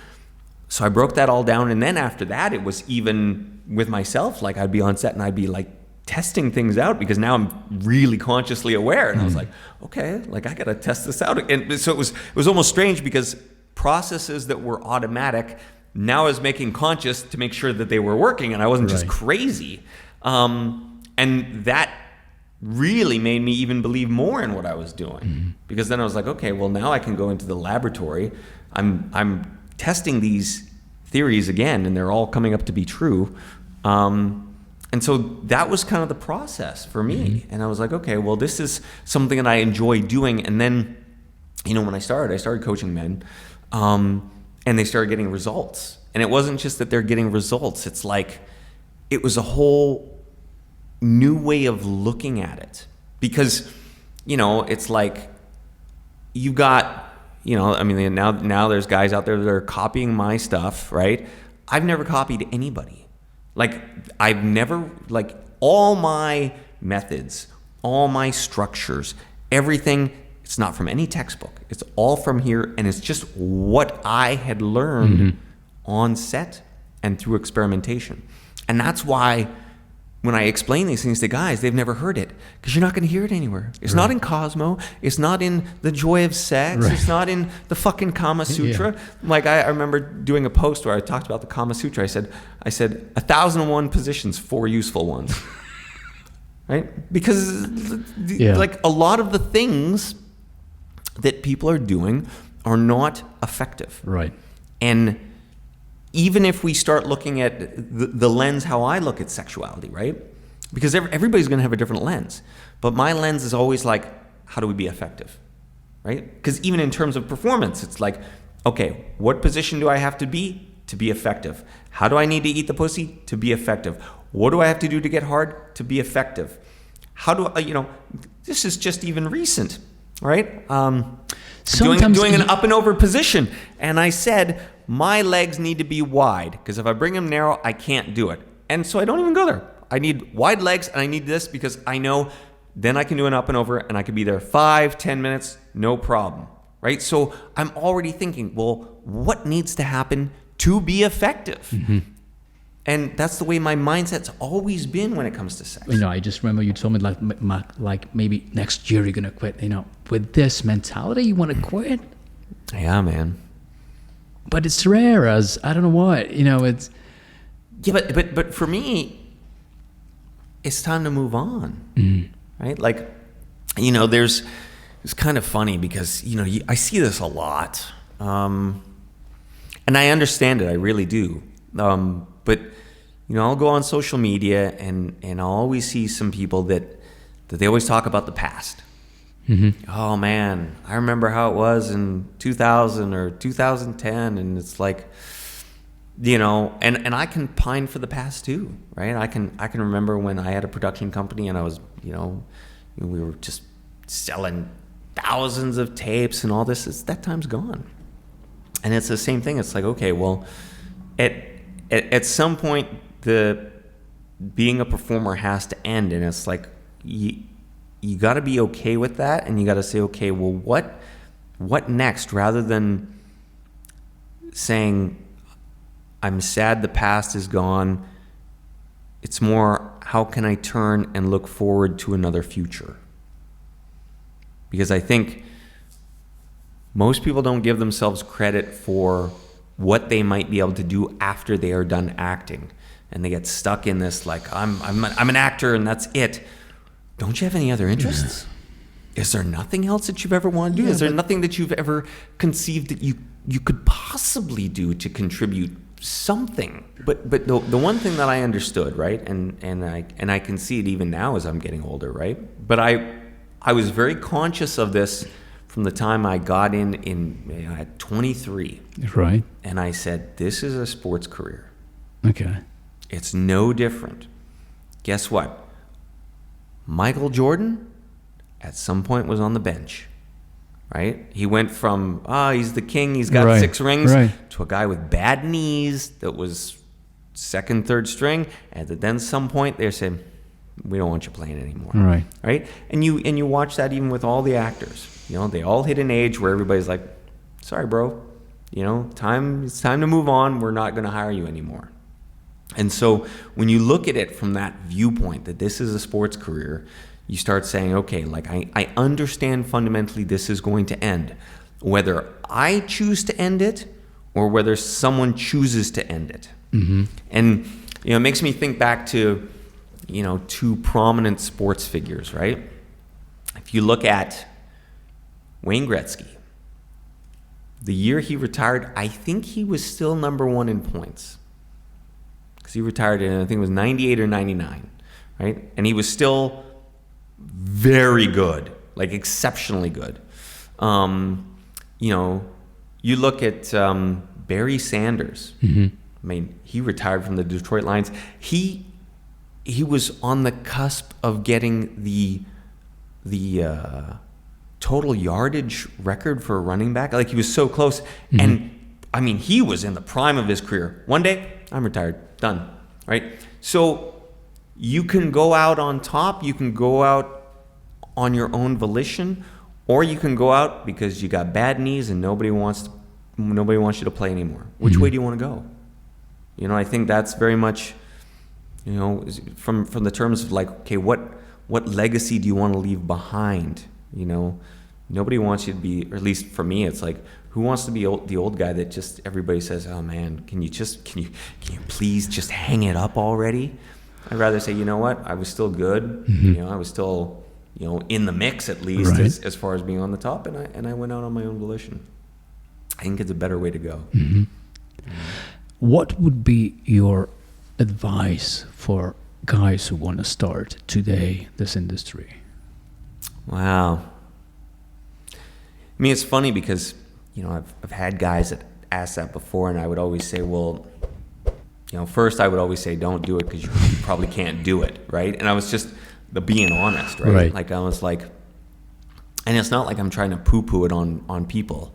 So I broke that all down. And then after that, it was even with myself, like I'd be on set and I'd be like testing things out because now I'm really consciously aware. And I was like, okay, like I got to test this out. And so it was almost strange because processes that were automatic, now I was making conscious to make sure that they were working and I wasn't just crazy. And that really made me even believe more in what I was doing because then I was like, okay, well now I can go into the laboratory. I'm testing these theories again and they're all coming up to be true. And so that was kind of the process for me. And I was like, okay, well this is something that I enjoy doing. And then, when I started coaching men and they started getting results. And it wasn't just that they're getting results. It's like, it was a whole new way of looking at it because it's like you got now there's guys out there that are copying my stuff, right? I've never copied anybody. Like I've never, like all my methods, all my structures, everything, it's not from any textbook. It's all from here and it's just what I had learned on set and through experimentation. And that's why when I explain these things to guys, they've never heard it because you're not going to hear it anywhere. It's not in Cosmo. It's not in The Joy of Sex. Right. It's not in the fucking Kama Sutra. Yeah. Like I remember doing a post where I talked about the Kama Sutra. I said 1,001 positions, 4 useful ones. Right? Because like a lot of the things that people are doing are not effective. Right. And even if we start looking at the lens how I look at sexuality, right? Because everybody's going to have a different lens. But my lens is always like, how do we be effective, right? Because even in terms of performance, it's like, okay, what position do I have to be effective? How do I need to eat the pussy to be effective? What do I have to do to get hard to be effective? How do I, this is just even recent, right? Doing an up and over position. And I said, my legs need to be wide because if I bring them narrow, I can't do it. And so I don't even go there. I need wide legs and I need this because I know then I can do an up and over and I can be there 5-10 minutes, no problem, right? So I'm already thinking, well, what needs to happen to be effective? Mm-hmm. And that's the way my mindset's always been when it comes to sex. I just remember you told me like maybe next year you're going to quit, with this mentality, you want to quit? Yeah, man. But it's rare as, I don't know what, it's... Yeah, but for me, it's time to move on, right? Like, it's kind of funny because, I see this a lot. And I understand it, I really do. But, I'll go on social media and I'll always see some people that they always talk about the past. Mm-hmm. Oh man, I remember how it was in 2000 or 2010, and it's like, and I can pine for the past too, right? I can remember when I had a production company and I was, we were just selling thousands of tapes and all this. That time's gone, and it's the same thing. It's like, okay, well, at some point, the being a performer has to end, and it's like you got to be okay with that, and you got to say, okay, well, what next? Rather than saying, I'm sad the past is gone, it's more, how can I turn and look forward to another future? Because I think most people don't give themselves credit for what they might be able to do after they are done acting, and they get stuck in this like, I'm an actor and that's it. Don't you have any other interests? Yeah. Is there nothing else that you've ever wanted to do? Is there nothing that you've ever conceived that you could possibly do to contribute something? But the one thing that I understood, right, and I can see it even now as I'm getting older, right? But I was very conscious of this from the time I got in at 23. Right. And I said, this is a sports career. Okay. It's no different. Guess what? Michael Jordan, at some point, was on the bench, right? He went from, he's the king, he's got 6 rings, to a guy with bad knees that was second, third string, and then some point they're saying, we don't want you playing anymore, right? And you watch that even with all the actors. They all hit an age where everybody's like, sorry, bro, it's time to move on. We're not going to hire you anymore. And so when you look at it from that viewpoint, that this is a sports career, you start saying, okay, like I understand fundamentally this is going to end, whether I choose to end it or whether someone chooses to end it. Mm-hmm. And, it makes me think back to, 2 prominent sports figures, right? If you look at Wayne Gretzky, the year he retired, I think he was still number 1 in points. Because he retired in, I think it was 98 or 99, right? And he was still very good, like exceptionally good. You look at Barry Sanders. Mm-hmm. I mean, he retired from the Detroit Lions. He was on the cusp of getting the total yardage record for a running back. Like, he was so close. Mm-hmm. And I mean, he was in the prime of his career. One day, I'm retired. Done. Right? So you can go out on top. You can go out on your own volition, or you can go out because you got bad knees and nobody wants you to play anymore. Which way do you want to go? I think that's very much You know, from the terms of like, okay, what legacy do you want to leave behind? You know, nobody wants you to be, or at least for me, it's like, who wants to be the old guy that just everybody says, oh man, can you please just hang it up already? I'd rather say, you know what, I was still good. You know, I was still, you know, in the mix at least, as far as being on the top, and I went out on my own volition. I think it's a better way to go. What would be your advice for guys who want to start today this industry? Wow. I mean, it's funny because, you know, I've had guys that ask that before, and I would always say, well, you know, first I would always say, don't do it because you probably can't do it, right? And I was just being honest, right? Like I was like, and it's not like I'm trying to poo-poo it on people,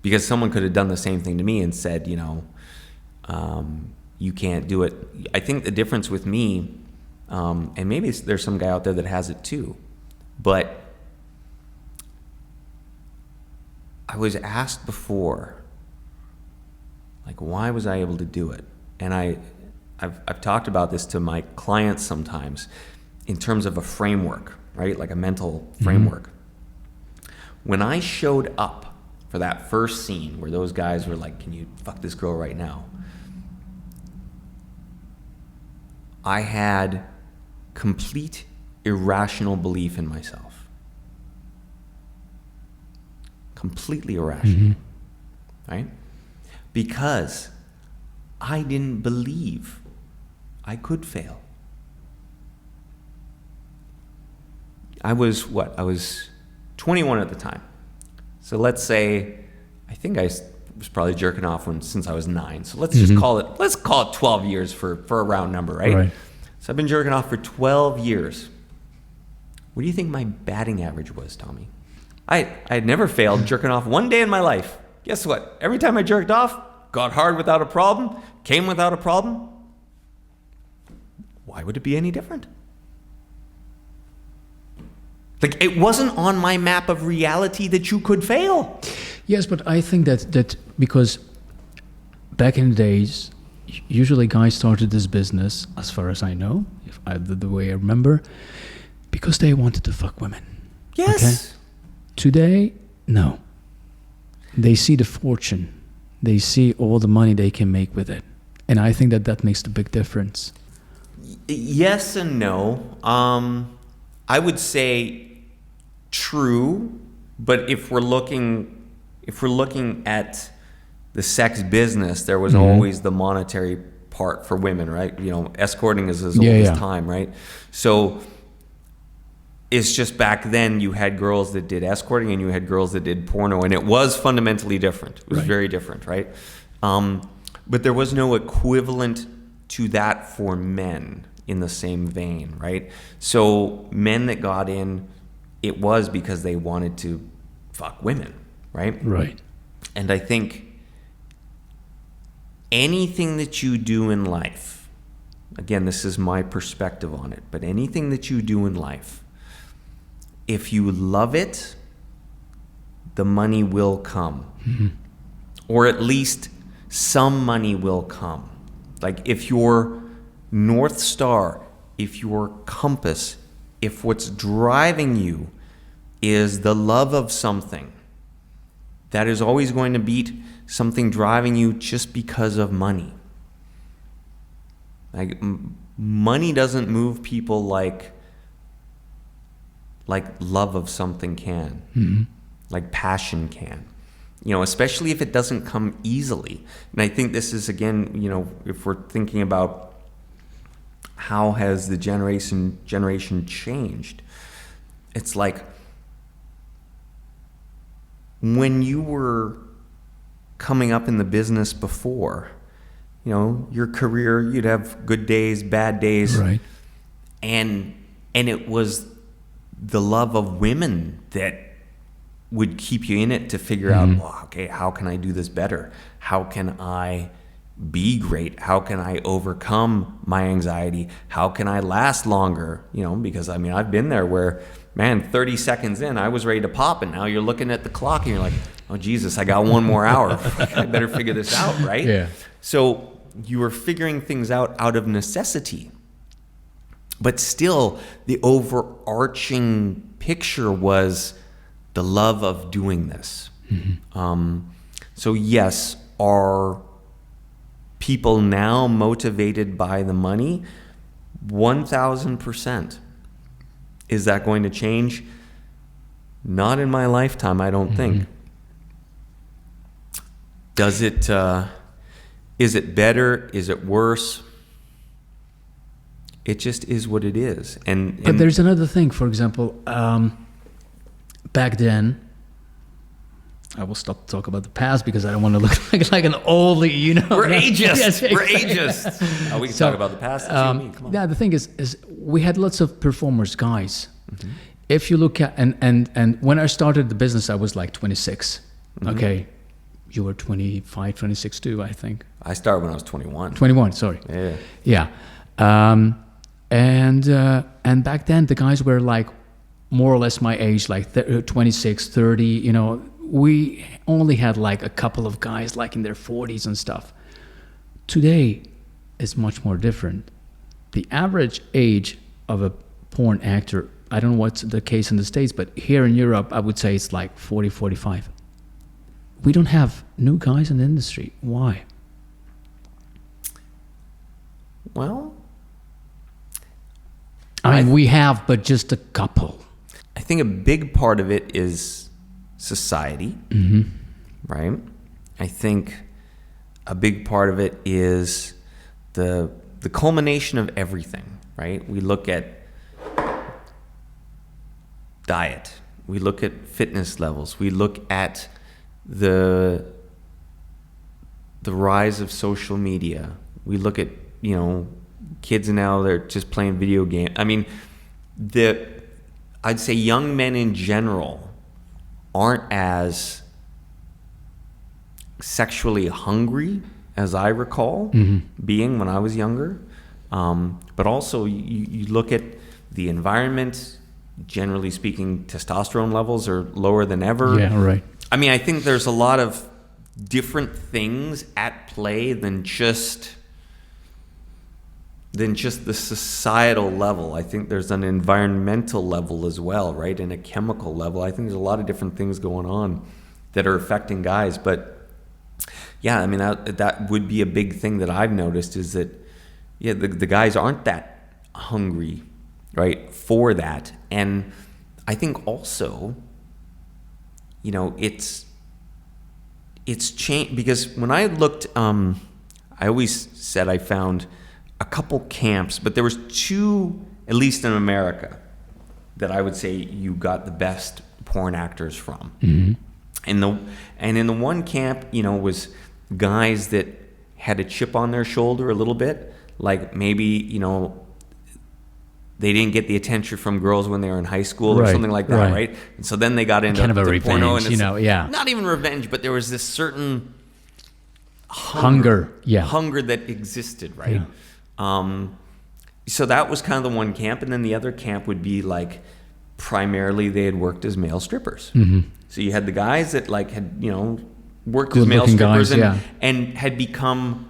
because someone could have done the same thing to me and said, you know, you can't do it. I think the difference with me, and maybe there's some guy out there that has it too, but I was asked before, like, why was I able to do it? And I've talked about this to my clients sometimes in terms of a framework, right? Like a mental framework. When I showed up for that first scene where those guys were like, can you fuck this girl right now? I had complete irrational belief in myself. Completely irrational, right? Because I didn't believe I could fail. I was 21 at the time. So let's say, I think I was probably jerking off since I was 9. So let's just call it 12 years for a round number, right? So I've been jerking off for 12 years. What do you think my batting average was, Tommy? I had never failed jerking off one day in my life. Guess what? Every time I jerked off, got hard without a problem, came without a problem. Why would it be any different? Like, it wasn't on my map of reality that you could fail. Yes, but I think that because back in the days, usually guys started this business, as far as I know, the way I remember, because they wanted to fuck women. Yes. Okay? Today, no. They see the fortune. They see all the money they can make with it. And I think that makes the big difference. Yes and no. I would say true, but if we're looking at the sex business, there was always the monetary part for women, right? You know, escorting is as old as time, right? So it's just back then you had girls that did escorting and you had girls that did porno, and it was fundamentally different. It was very different, right? But there was no equivalent to that for men in the same vein, right? So men that got in, it was because they wanted to fuck women, right? Right. And I think anything that you do in life, again, this is my perspective on it, but anything that you do in life, if you love it, the money will come. Or at least some money will come. Like if your North Star, if your compass, if what's driving you is the love of something, that is always going to beat something driving you just because of money. Like money doesn't move people like love of something can, like passion can. You know, especially if it doesn't come easily. And I think this is, again, you know, if we're thinking about how has the generation changed, it's like when you were coming up in the business before, you know, your career, you'd have good days, bad days. Right. And it was the love of women that would keep you in it to figure out, well, okay, how can I do this better? How can I be great? How can I overcome my anxiety? How can I last longer? You know, because I mean, I've been there where, man, 30 seconds in, I was ready to pop, and now you're looking at the clock and you're like, oh Jesus, I got one more hour. I better figure this out, right? Yeah. So you were figuring things out of necessity. But still, the overarching picture was the love of doing this. So yes, are people now motivated by the money? 1,000%. Is that going to change? Not in my lifetime, I don't think. Does it, is it better? Is it worse? It just is what it is. But there's another thing, for example, back then, I will stop talk about the past because I don't want to look like an oldie, you know. We're ageist. Yes, We're exactly. ageist. We can talk about the past. That's what you mean. Come on. Yeah, the thing is we had lots of performers, guys. If you look at, and when I started the business, I was like 26. Okay. You were 25, 26 too, I think. I started when I was 21. 21, sorry. Yeah. Yeah. And back then the guys were like more or less my age, like 26, 30, you know. We only had like a couple of guys like in their 40s and stuff. Today is much more different. The average age of a porn actor, I don't know what's the case in the States, but here in Europe, I would say it's like 40, 45. We don't have new guys in the industry. Why? Well, I mean, we have, but just a couple. I think a big part of it is society, right? I think a big part of it is the culmination of everything, right? We look at diet, we look at fitness levels, we look at the rise of social media, we look at, you know, kids now, they're just playing video games. I mean, I'd say young men in general aren't as sexually hungry as I recall being when I was younger. But also you look at the environment, generally speaking, testosterone levels are lower than ever. Yeah, right. I mean, I think there's a lot of different things at play than just the societal level. I think there's an environmental level as well, right? And a chemical level. I think there's a lot of different things going on that are affecting guys. But yeah, I mean, that would be a big thing that I've noticed is that, yeah, the guys aren't that hungry, right, for that. And I think also, you know, it's changed because when I looked, I always said I found a couple camps, but there was two, at least in America, that I would say you got the best porn actors from. And in the one camp, you know, was guys that had a chip on their shoulder a little bit, like maybe, you know, they didn't get the attention from girls when they were in high school or something like that, right? And so then they got into kind of a revenge, porno, and it's, you know, yeah. Not even revenge, but there was this certain Hunger, yeah. hunger that existed, right? So that was kind of the one camp, and then the other camp would be like primarily they had worked as male strippers. So you had the guys that like had, you know, worked as male strippers guys, and had become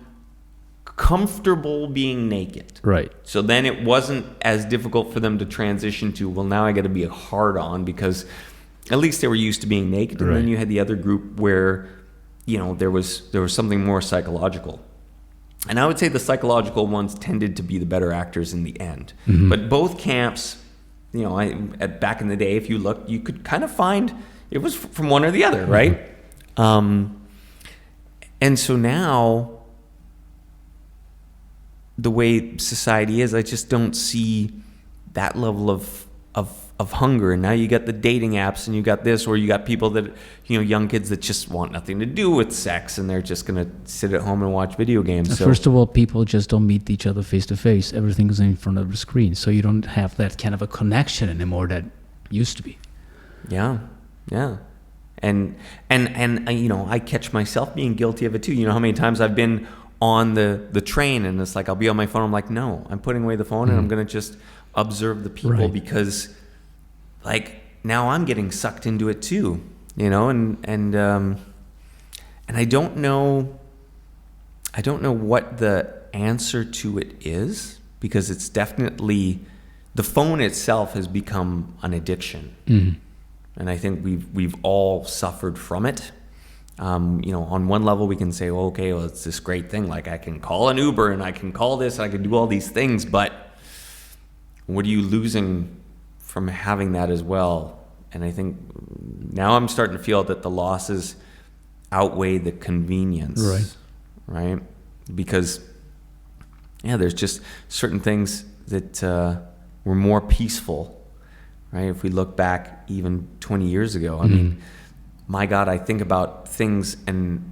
comfortable being naked. Right. So then it wasn't as difficult for them to transition to, well, now I got to be a hard on because at least they were used to being naked. And then you had the other group where, you know, there was something more psychological. And I would say the psychological ones tended to be the better actors in the end. But both camps, you know, back in the day, if you looked, you could kind of find it was from one or the other, right? And so now, the way society is, I just don't see that level of hunger. And now you got the dating apps and you got this, or you got people that, you know, young kids that just want nothing to do with sex and they're just going to sit at home and watch video games. So, first of all, people just don't meet each other face to face. Everything is in front of the screen. So you don't have that kind of a connection anymore that used to be. Yeah. And you know, I catch myself being guilty of it too. You know how many times I've been on the train and it's like I'll be on my phone, I'm like, no, I'm putting away the phone and I'm going to just observe the people because like now I'm getting sucked into it too, you know, and I don't know I don't know what the answer to it is, because it's definitely, the phone itself has become an addiction. And I think we've all suffered from it. On one level we can say, well, okay, well, it's this great thing. Like I can call an Uber and I can call this, and I can do all these things, but what are you losing from having that as well? And I think now I'm starting to feel that the losses outweigh the convenience. Right? Because, there's just certain things that were more peaceful, right? If we look back even 20 years ago, I mean, my God, I think about things and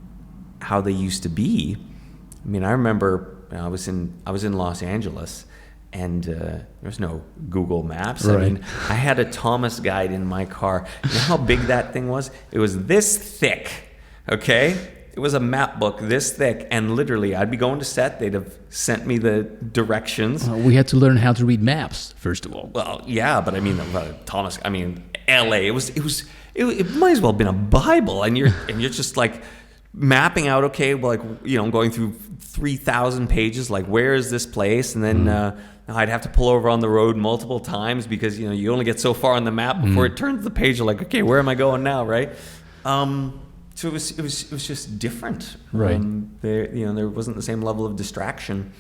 how they used to be. I mean, I remember I was in Los Angeles, and there was no Google Maps. Right. I mean, I had a Thomas guide in my car. You know how big that thing was? It was this thick, okay? It was a map book this thick, and literally I'd be going to set, they'd have sent me the directions. We had to learn how to read maps, first of all. Well, yeah, but I mean, Thomas, LA, it might as well have been a Bible, and you're just like mapping out, okay, well, like, going through 3,000 pages, like, where is this place? And then I'd have to pull over on the road multiple times, because, you only get so far on the map before it turns the page. You're like, okay, where am I going now, right? So it was just different. Right. There wasn't the same level of distraction.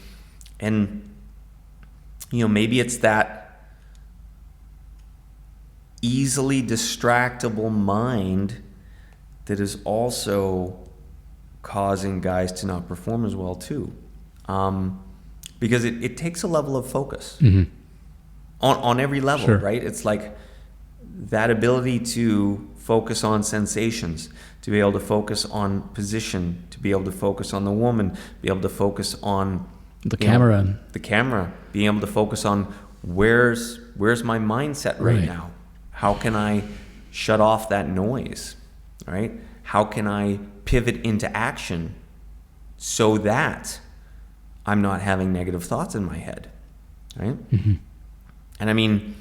And, maybe it's that easily distractible mind that is also causing guys to not perform as well too. Because it takes a level of focus on every level, Sure. right? It's like that ability to focus on sensations, to be able to focus on position, to be able to focus on the woman, be able to focus on The camera. being able to focus on where's my mindset right now? How can I shut off that noise, right? How can I pivot into action so that I'm not having negative thoughts in my head, right? And I mean,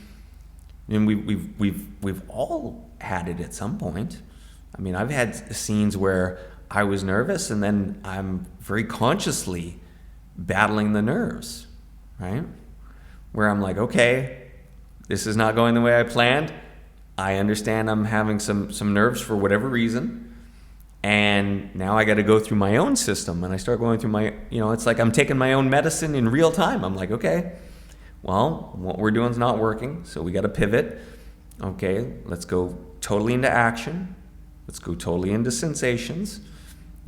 we've all had it at some point. I mean, I've had scenes where I was nervous, and then I'm very consciously battling the nerves, right? Where I'm like, okay, this is not going the way I planned. I understand I'm having some nerves for whatever reason. And now I got to go through my own system, and I start going through my, it's like I'm taking my own medicine in real time. I'm like, okay, well, what we're doing is not working, so we got to pivot. Okay, let's go totally into action. Let's go totally into sensations.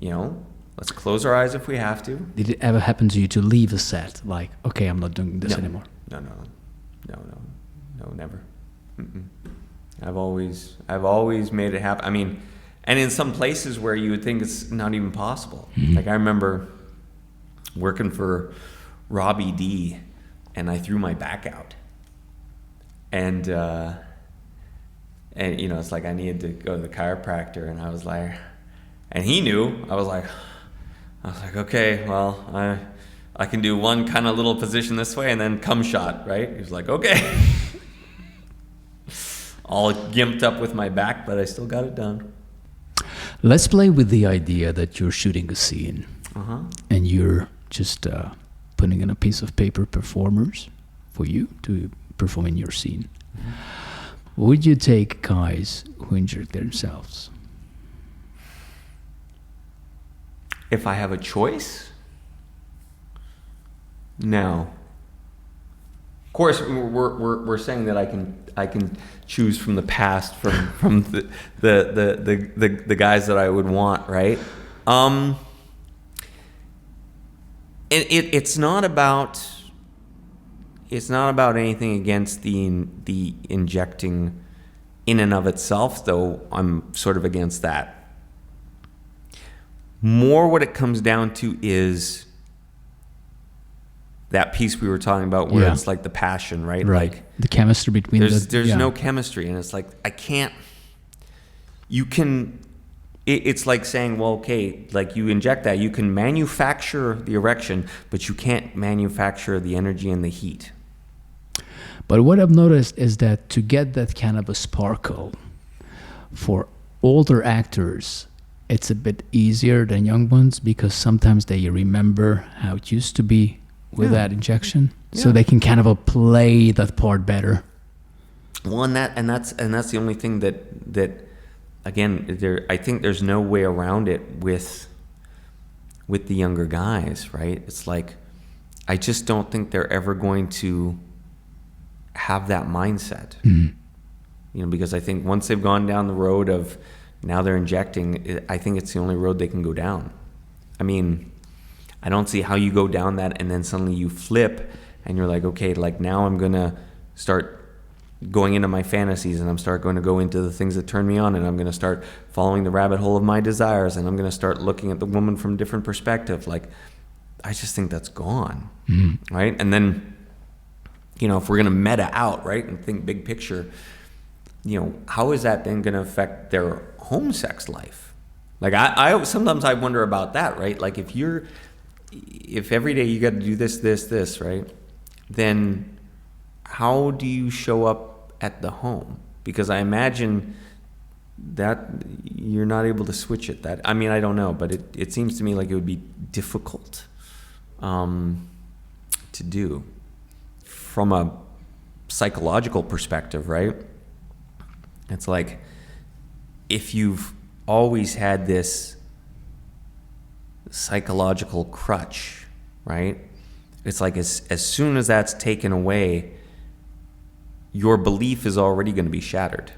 Let's close our eyes if we have to. Did it ever happen to you to leave a set? Like, okay, I'm not doing this anymore. No, never. I've always made it happen. I mean, and in some places where you would think it's not even possible. Like I remember working for Robbie D, and I threw my back out, and it's like I needed to go to the chiropractor, and I was like, and he knew. I was like, okay, well, I can do one kind of little position this way, and then cum shot, right? He was like, okay. All gimped up with my back, but I still got it done. Let's play with the idea that you're shooting a scene, and you're just putting in a piece of paper performers for you to perform in your scene. Would you take guys who injured themselves? If I have a choice? No. Of course, we're saying that I can choose from the past, from the guys that I would want, right? It's not about anything against the injecting in and of itself, though I'm sort of against that. More what it comes down to is that piece we were talking about where it's like the passion, right? Right. Like the chemistry between there's no chemistry, and it's like it's like saying, well, okay, like you inject that, you can manufacture the erection, but you can't manufacture the energy and the heat. But what I've noticed is that to get that kind of a sparkle for older actors, it's a bit easier than young ones because sometimes they remember how it used to be with that injection, so they can kind of play that part better. Well, and that's the only thing that again, I think there's no way around it with the younger guys, right? It's like, I just don't think they're ever going to have that mindset. You know, because I think once they've gone down the road of now they're injecting, I think it's the only road they can go down. I mean, I don't see how you go down that and then suddenly you flip and you're like, okay, like now I'm going to start going into my fantasies and I'm going to go into the things that turn me on, and I'm going to start following the rabbit hole of my desires, and I'm going to start looking at the woman from a different perspective. Like, I just think that's gone, right? And then, you know, if we're going to meta out, right, and think big picture, you know, how is that then going to affect their home sex life? Like, I sometimes I wonder about that, right? Like, if every day you got to do this, right, then how do you show up at the home? Because I imagine that you're not able to switch it. That, I mean, I don't know, but it seems to me like it would be difficult to do from a psychological perspective, right? It's like, if you've always had this psychological crutch, right? It's like as soon as that's taken away, your belief is already going to be shattered,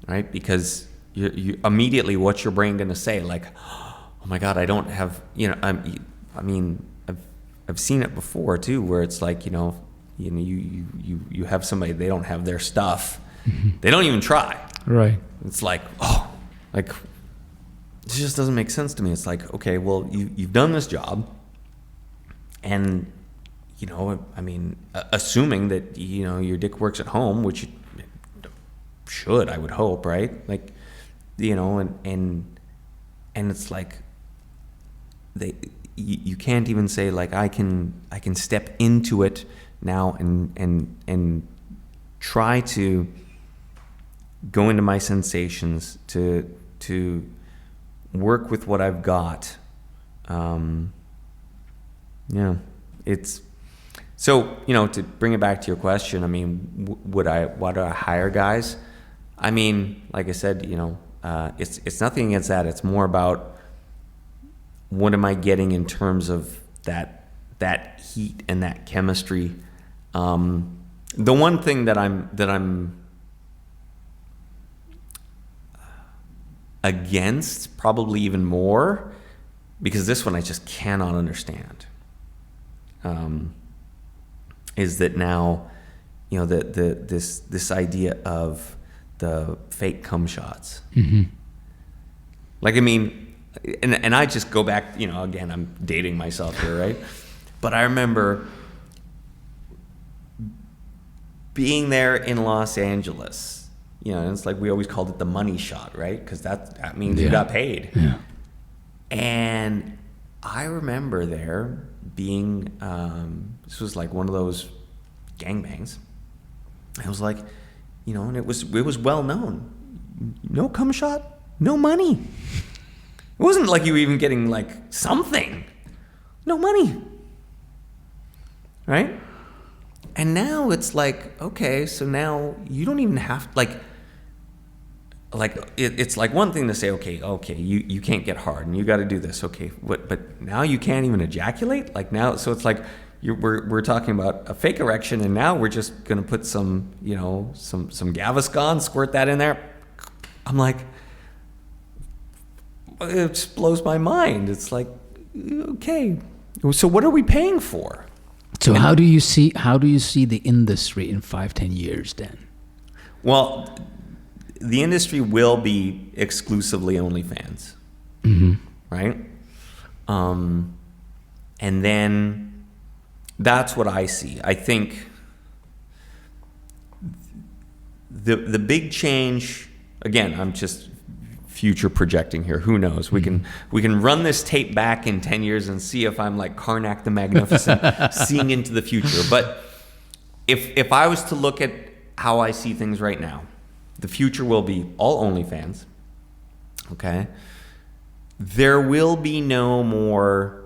right? Because you immediately, what's your brain going to say? Like, oh my God, I don't have, you know, I mean, I've seen it before too, where it's like, you have somebody, they don't have their stuff. They don't even try. Right. It's like, oh, like, this just doesn't make sense to me. It's like, okay, well, you've done this job, and, you know, I mean, assuming that, you know, your dick works at home, which it should, I would hope, right? Like, you know, and it's like, you can't even say, like, I can step into it now and try to go into my sensations, to work with what I've got. Yeah, it's so, you know, to bring it back to your question, I mean, why do I hire guys? I mean, like I said, you know, it's nothing against that. It's more about, what am I getting in terms of that heat and that chemistry? The one thing that I'm against, probably even more, because this one I just cannot understand, is that now, you know, this idea of the fake cum shots. Like, I mean, and I just go back, you know, again, I'm dating myself here, right? But I remember being there in Los Angeles, you know, and it's like, we always called it the money shot, right? Because that means you got paid. Yeah. And I remember there being, this was like one of those gangbangs. I was like, you know, and it was well known. No cum shot, no money. It wasn't like you were even getting like something. No money. Right? And now it's like, okay, so now you don't even have, it's like one thing to say, okay, you can't get hard and you got to do this, okay, but now you can't even ejaculate? Like now, so it's like we're talking about a fake erection, and now we're just gonna put some, you know, some Gaviscon, squirt that in there. I'm like, it just blows my mind. It's like, okay, so what are we paying for? So how do you see the industry in 5-10 years then? Well, the industry will be exclusively OnlyFans, right? And then that's what I see. I think the big change, again, I'm just future projecting here. Who knows? We can run this tape back in 10 years and see if I'm like Karnak the Magnificent, seeing into the future. But if I was to look at how I see things right now, the future will be all OnlyFans, okay? there will be no more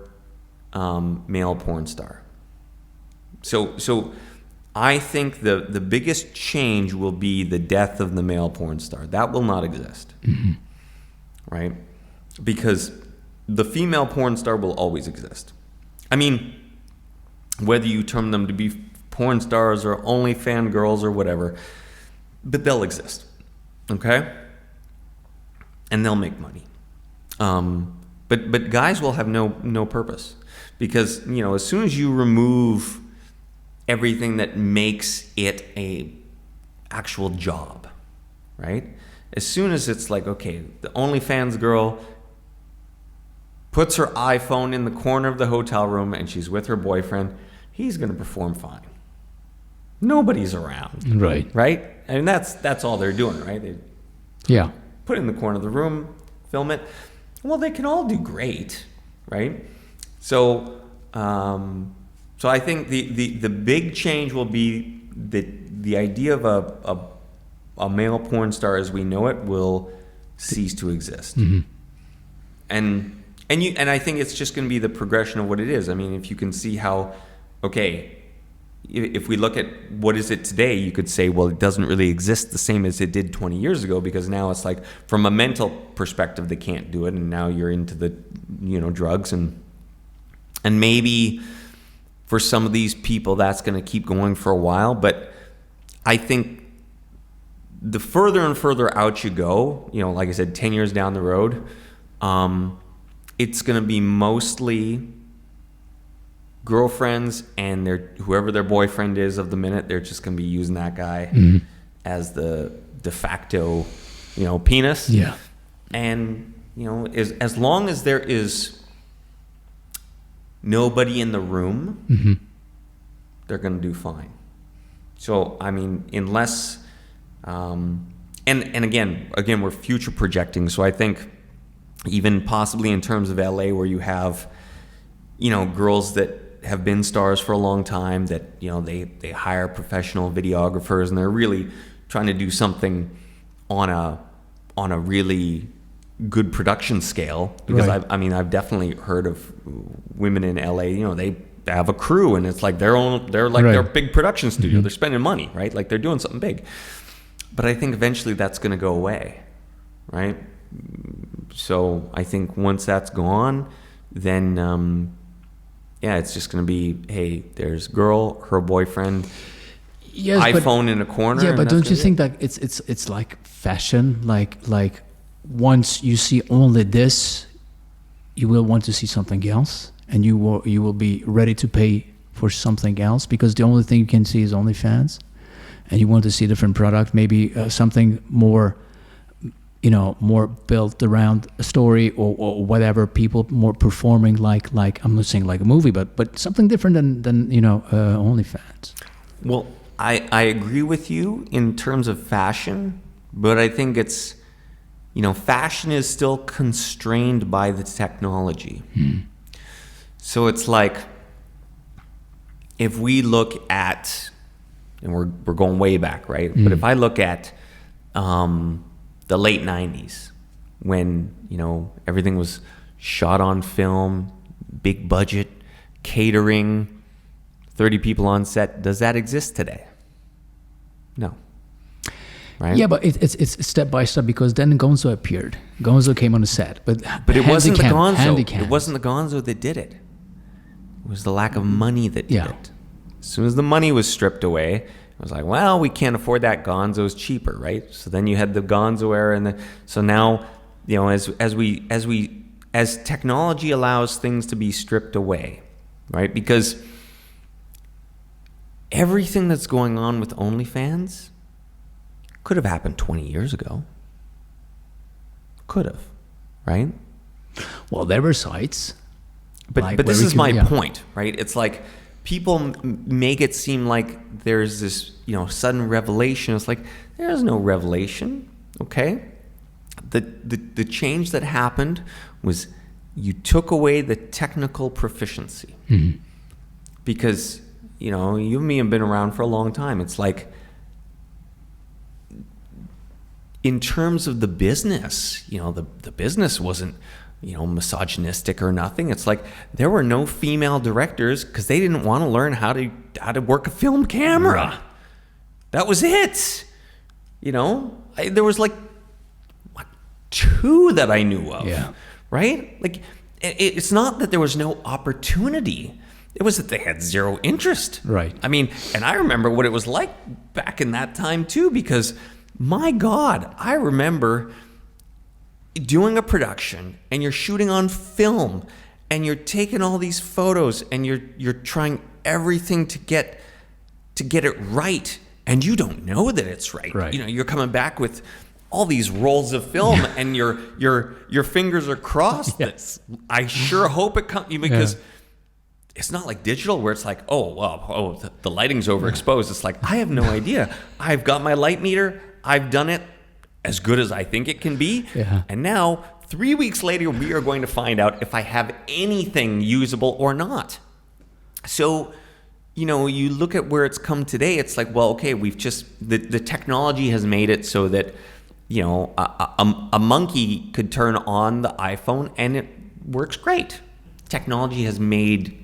male porn star. So I think the biggest change will be the death of the male porn star. That will not exist, right? Because the female porn star will always exist. I mean, whether you term them to be porn stars or only fangirls or whatever, but they'll exist, okay? And they'll make money. But guys will have no purpose, because as soon as you remove everything that makes it a actual job, right? As soon as it's like, okay, the OnlyFans girl puts her iPhone in the corner of the hotel room and she's with her boyfriend, he's going to perform fine. Nobody's around. Right? I mean, that's all they're doing, right? They put it in the corner of the room, film it. Well, they can all do great, right? So I think the big change will be the idea of a male porn star as we know it will cease to exist. And I think it's just going to be the progression of what it is. I mean, if you can see how, okay, if we look at what is it today, you could say, well, it doesn't really exist the same as it did 20 years ago, because now it's like, from a mental perspective, they can't do it, and now you're into the drugs, and maybe for some of these people that's going to keep going for a while. But I think the further and further out you go, like I said, 10 years down the road, it's going to be mostly girlfriends and whoever their boyfriend is of the minute. They're just going to be using that guy as the de facto, penis. Yeah. And, as long as there is nobody in the room, they're going to do fine. So, I mean, unless, and again, we're future projecting. So I think even possibly in terms of LA, where you have, girls that have been stars for a long time, that, they hire professional videographers, and they're really trying to do something on a really good production scale, because I've definitely heard of women in LA, they have a crew, and it's like they're like their big production studio. They're spending money, right? Like they're doing something big. But I think eventually that's going to go away, right? So I think once that's gone, then it's just going to be, hey, there's girl, her boyfriend, iPhone in a corner. Yeah, but don't you think that it's like fashion? Like once you see only this, you will want to see something else, and you will be ready to pay for something else, because the only thing you can see is OnlyFans, and you want to see different product, maybe something more, more built around a story or whatever, people more performing like I'm not saying like a movie, but something different than OnlyFans. Well, I agree with you in terms of fashion, but I think it's, fashion is still constrained by the technology. So it's like, if we look at, and we're going way back, right? But if I look at the late 90s, when, everything was shot on film, big budget, catering, 30 people on set, does that exist today? No. Right? Yeah, but it's step by step, because then Gonzo appeared. Gonzo came on the set, but it wasn't the Gonzo. It wasn't the Gonzo that did it. It was the lack of money that did it. As soon as the money was stripped away, it was like, well, we can't afford that. Gonzo's cheaper, right? So then you had the Gonzo era, and so now, as technology allows things to be stripped away, right? Because everything that's going on with OnlyFans could have happened 20 years ago. Could have, right? Well, there were sites. But this is my point, right? It's like people make it seem like there's this, sudden revelation. It's like, there's no revelation, okay? The change that happened was you took away the technical proficiency. Because, you and me have been around for a long time. It's like, in terms of the business, the business wasn't misogynistic or nothing. It's like there were no female directors because they didn't want to learn how to work a film camera. Right. That was it. There was like two that I knew of. Yeah. Right? Like it's not that there was no opportunity. It was that they had zero interest. Right. I mean, and I remember what it was like back in that time too, because my God, I remember doing a production and you're shooting on film and you're taking all these photos and you're trying everything to get it right, and you don't know that it's right. Right. You're coming back with all these rolls of film and your fingers are crossed. Yes. I sure hope it comes, because it's not like digital where it's like, the lighting's overexposed. It's like, I have no idea. I've got my light meter. I've done it as good as I think it can be. Yeah. And now 3 weeks later, we are going to find out if I have anything usable or not. So, you look at where it's come today, it's like, well, okay, we've just, the technology has made it so that, a monkey could turn on the iPhone and it works great. Technology has made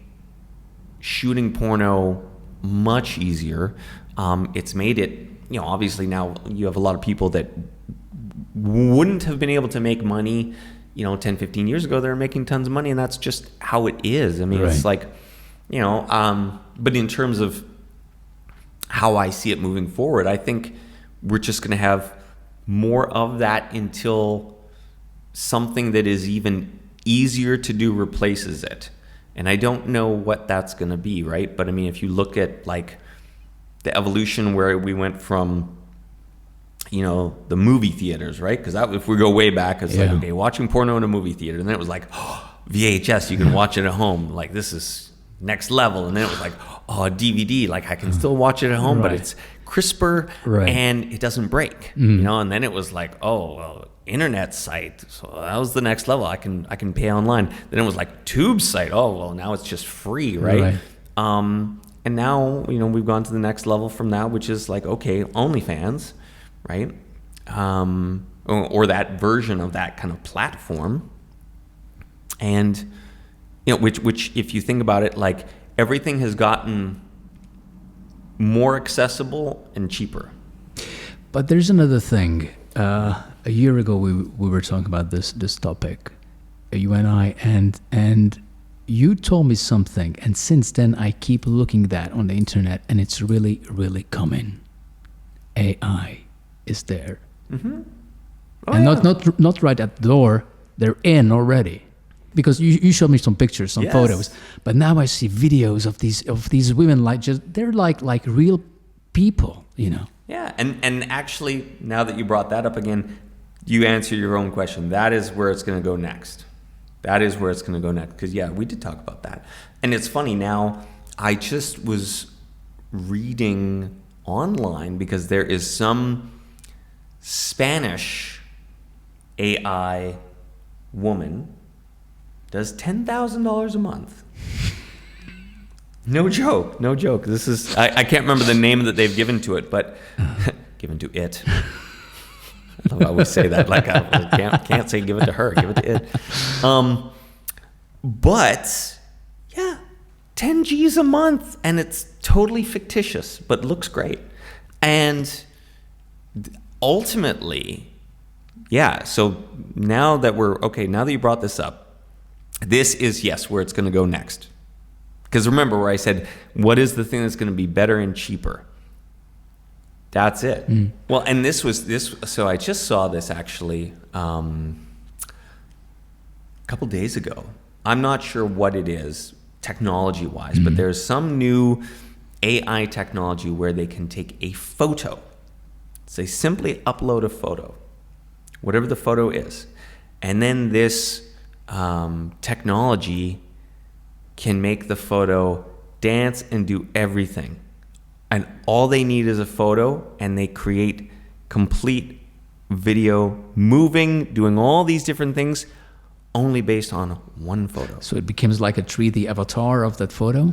shooting porno much easier. It's made it, obviously now you have a lot of people that wouldn't have been able to make money, 10, 15 years ago. They're making tons of money, and that's just how it is. I mean, Right. It's like, but in terms of how I see it moving forward, I think we're just going to have more of that until something that is even easier to do replaces it. And I don't know what that's going to be, right? But I mean, if you look at like the evolution where we went from, the movie theaters, right? Because if we go way back, it's like, okay, watching porno in a movie theater. And then it was like, VHS, you can watch it at home. Like, this is next level. And then it was like, DVD, like I can still watch it at home, but it's crisper and it doesn't break. And then it was like, internet site. So that was the next level. I can pay online. Then it was like tube site. Now it's just free, right? And now, we've gone to the next level from that, which is like, okay, OnlyFans, right? Or that version of that kind of platform. And, which if you think about it, like everything has gotten more accessible and cheaper. But there's another thing. A year ago, we were talking about this topic, you and I, and you told me something, and since then I keep looking that on the internet, and it's really, really coming. AI is there, and not right at the door. They're in already, because you showed me some pictures, some photos, but now I see videos of these women they're like real people, Yeah, and actually, now that you brought that up again, you answer your own question. That is where it's going to go next. Because, we did talk about that. And it's funny, now, I just was reading online because there is some Spanish AI woman does $10,000 a month. No joke. This is, I can't remember the name that they've given to it, but given to it. I always say that, like I can't say give it to her, give it to it. But 10 G's a month, and it's totally fictitious, but looks great. And ultimately, so now that you brought this up, this is, where it's going to go next. Because remember where I said, what is the thing that's going to be better and cheaper? That's it. Well, and so I just saw this actually a couple days ago. I'm not sure what it is technology-wise, but there's some new AI technology where they can take a photo. So they simply upload a photo, whatever the photo is. And then this technology can make the photo dance and do everything. And all they need is a photo, and they create complete video, moving, doing all these different things, only based on one photo. So it becomes like a 3D avatar of that photo?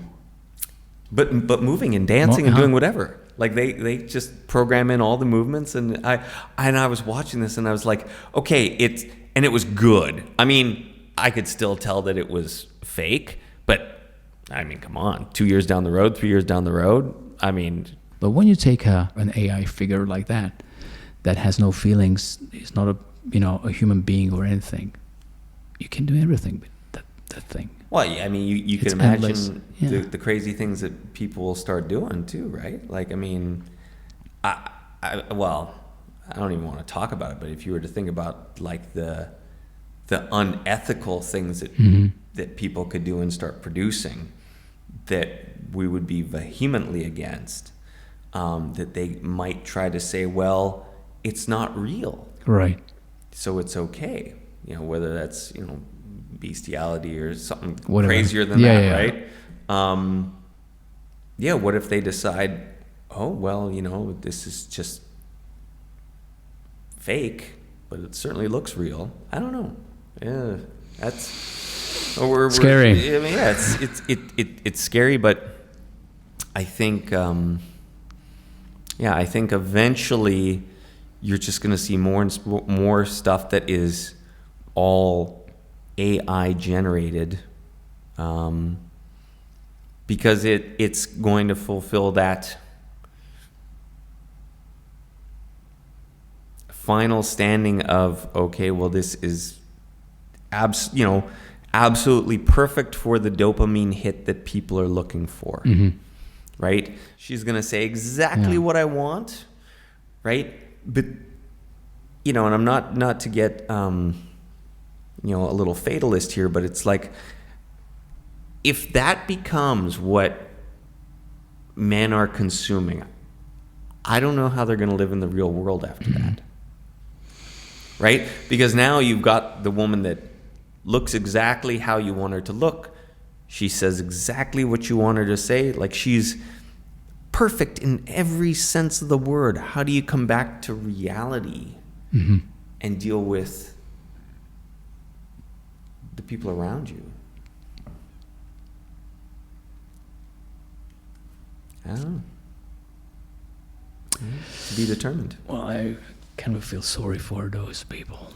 But moving and dancing and doing whatever. Like they just program in all the movements, and I was watching this and I was like, okay, it was good. I mean, I could still tell that it was fake, but I mean, come on, 2 years down the road, 3 years down the road, I mean. But when you take an AI figure like that has no feelings, is not a human being or anything, you can do everything with that thing. Well, yeah, I mean, you can imagine the crazy things that people will start doing too, right? Like, I mean, I don't even want to talk about it, but if you were to think about like the unethical things that people could do and start producing, that we would be vehemently against, that they might try to say, well, it's not real, right? So it's okay, whether that's bestiality or something Whatever. Crazier than that, right? What if they decide, oh well, this is just fake, but it certainly looks real. I don't know. Yeah, that's scary. I mean, yeah, it's scary, but I think I think eventually you're just going to see more and more stuff that is all AI generated, because it's going to fulfill that final standing of, okay, well, this is absolutely perfect for the dopamine hit that people are looking for, right? She's gonna say exactly what I want, right? But and I'm not to get a little fatalist here, but it's like, if that becomes what men are consuming, I don't know how they're going to live in the real world after that. Right? Because now you've got the woman that looks exactly how you want her to look. She says exactly what you want her to say. Like, she's perfect in every sense of the word. How do you come back to reality and deal with the people around you? I don't know. To be determined. Well, I kind of feel sorry for those people.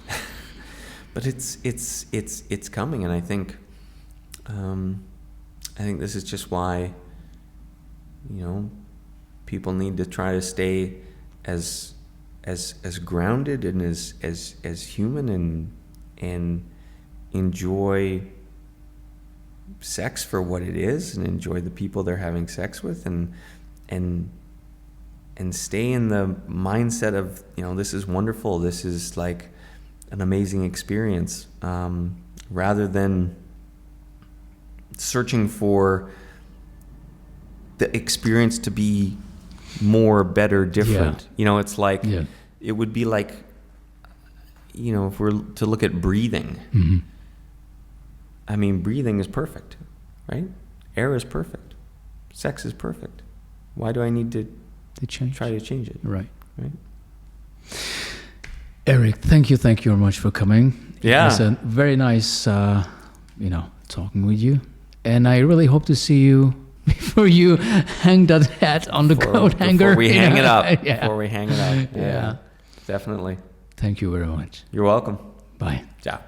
But it's coming, and I think this is just why people need to try to stay as grounded and as human and enjoy sex for what it is, and enjoy the people they're having sex with, and stay in the mindset of, this is wonderful, this is like an amazing experience, rather than searching for the experience to be more, better, different. It's like, it would be like, if we're to look at breathing, I mean, breathing is perfect, right? Air is perfect. Sex is perfect. Why do I need to try to change it? Right. Right. Erik, thank you very much for coming. Yeah. It was a very nice, talking with you. And I really hope to see you before you hang that hat on the coat hanger. Before we hang it up. Yeah. Before we hang it up. Yeah. Definitely. Thank you very much. You're welcome. Bye. Ciao.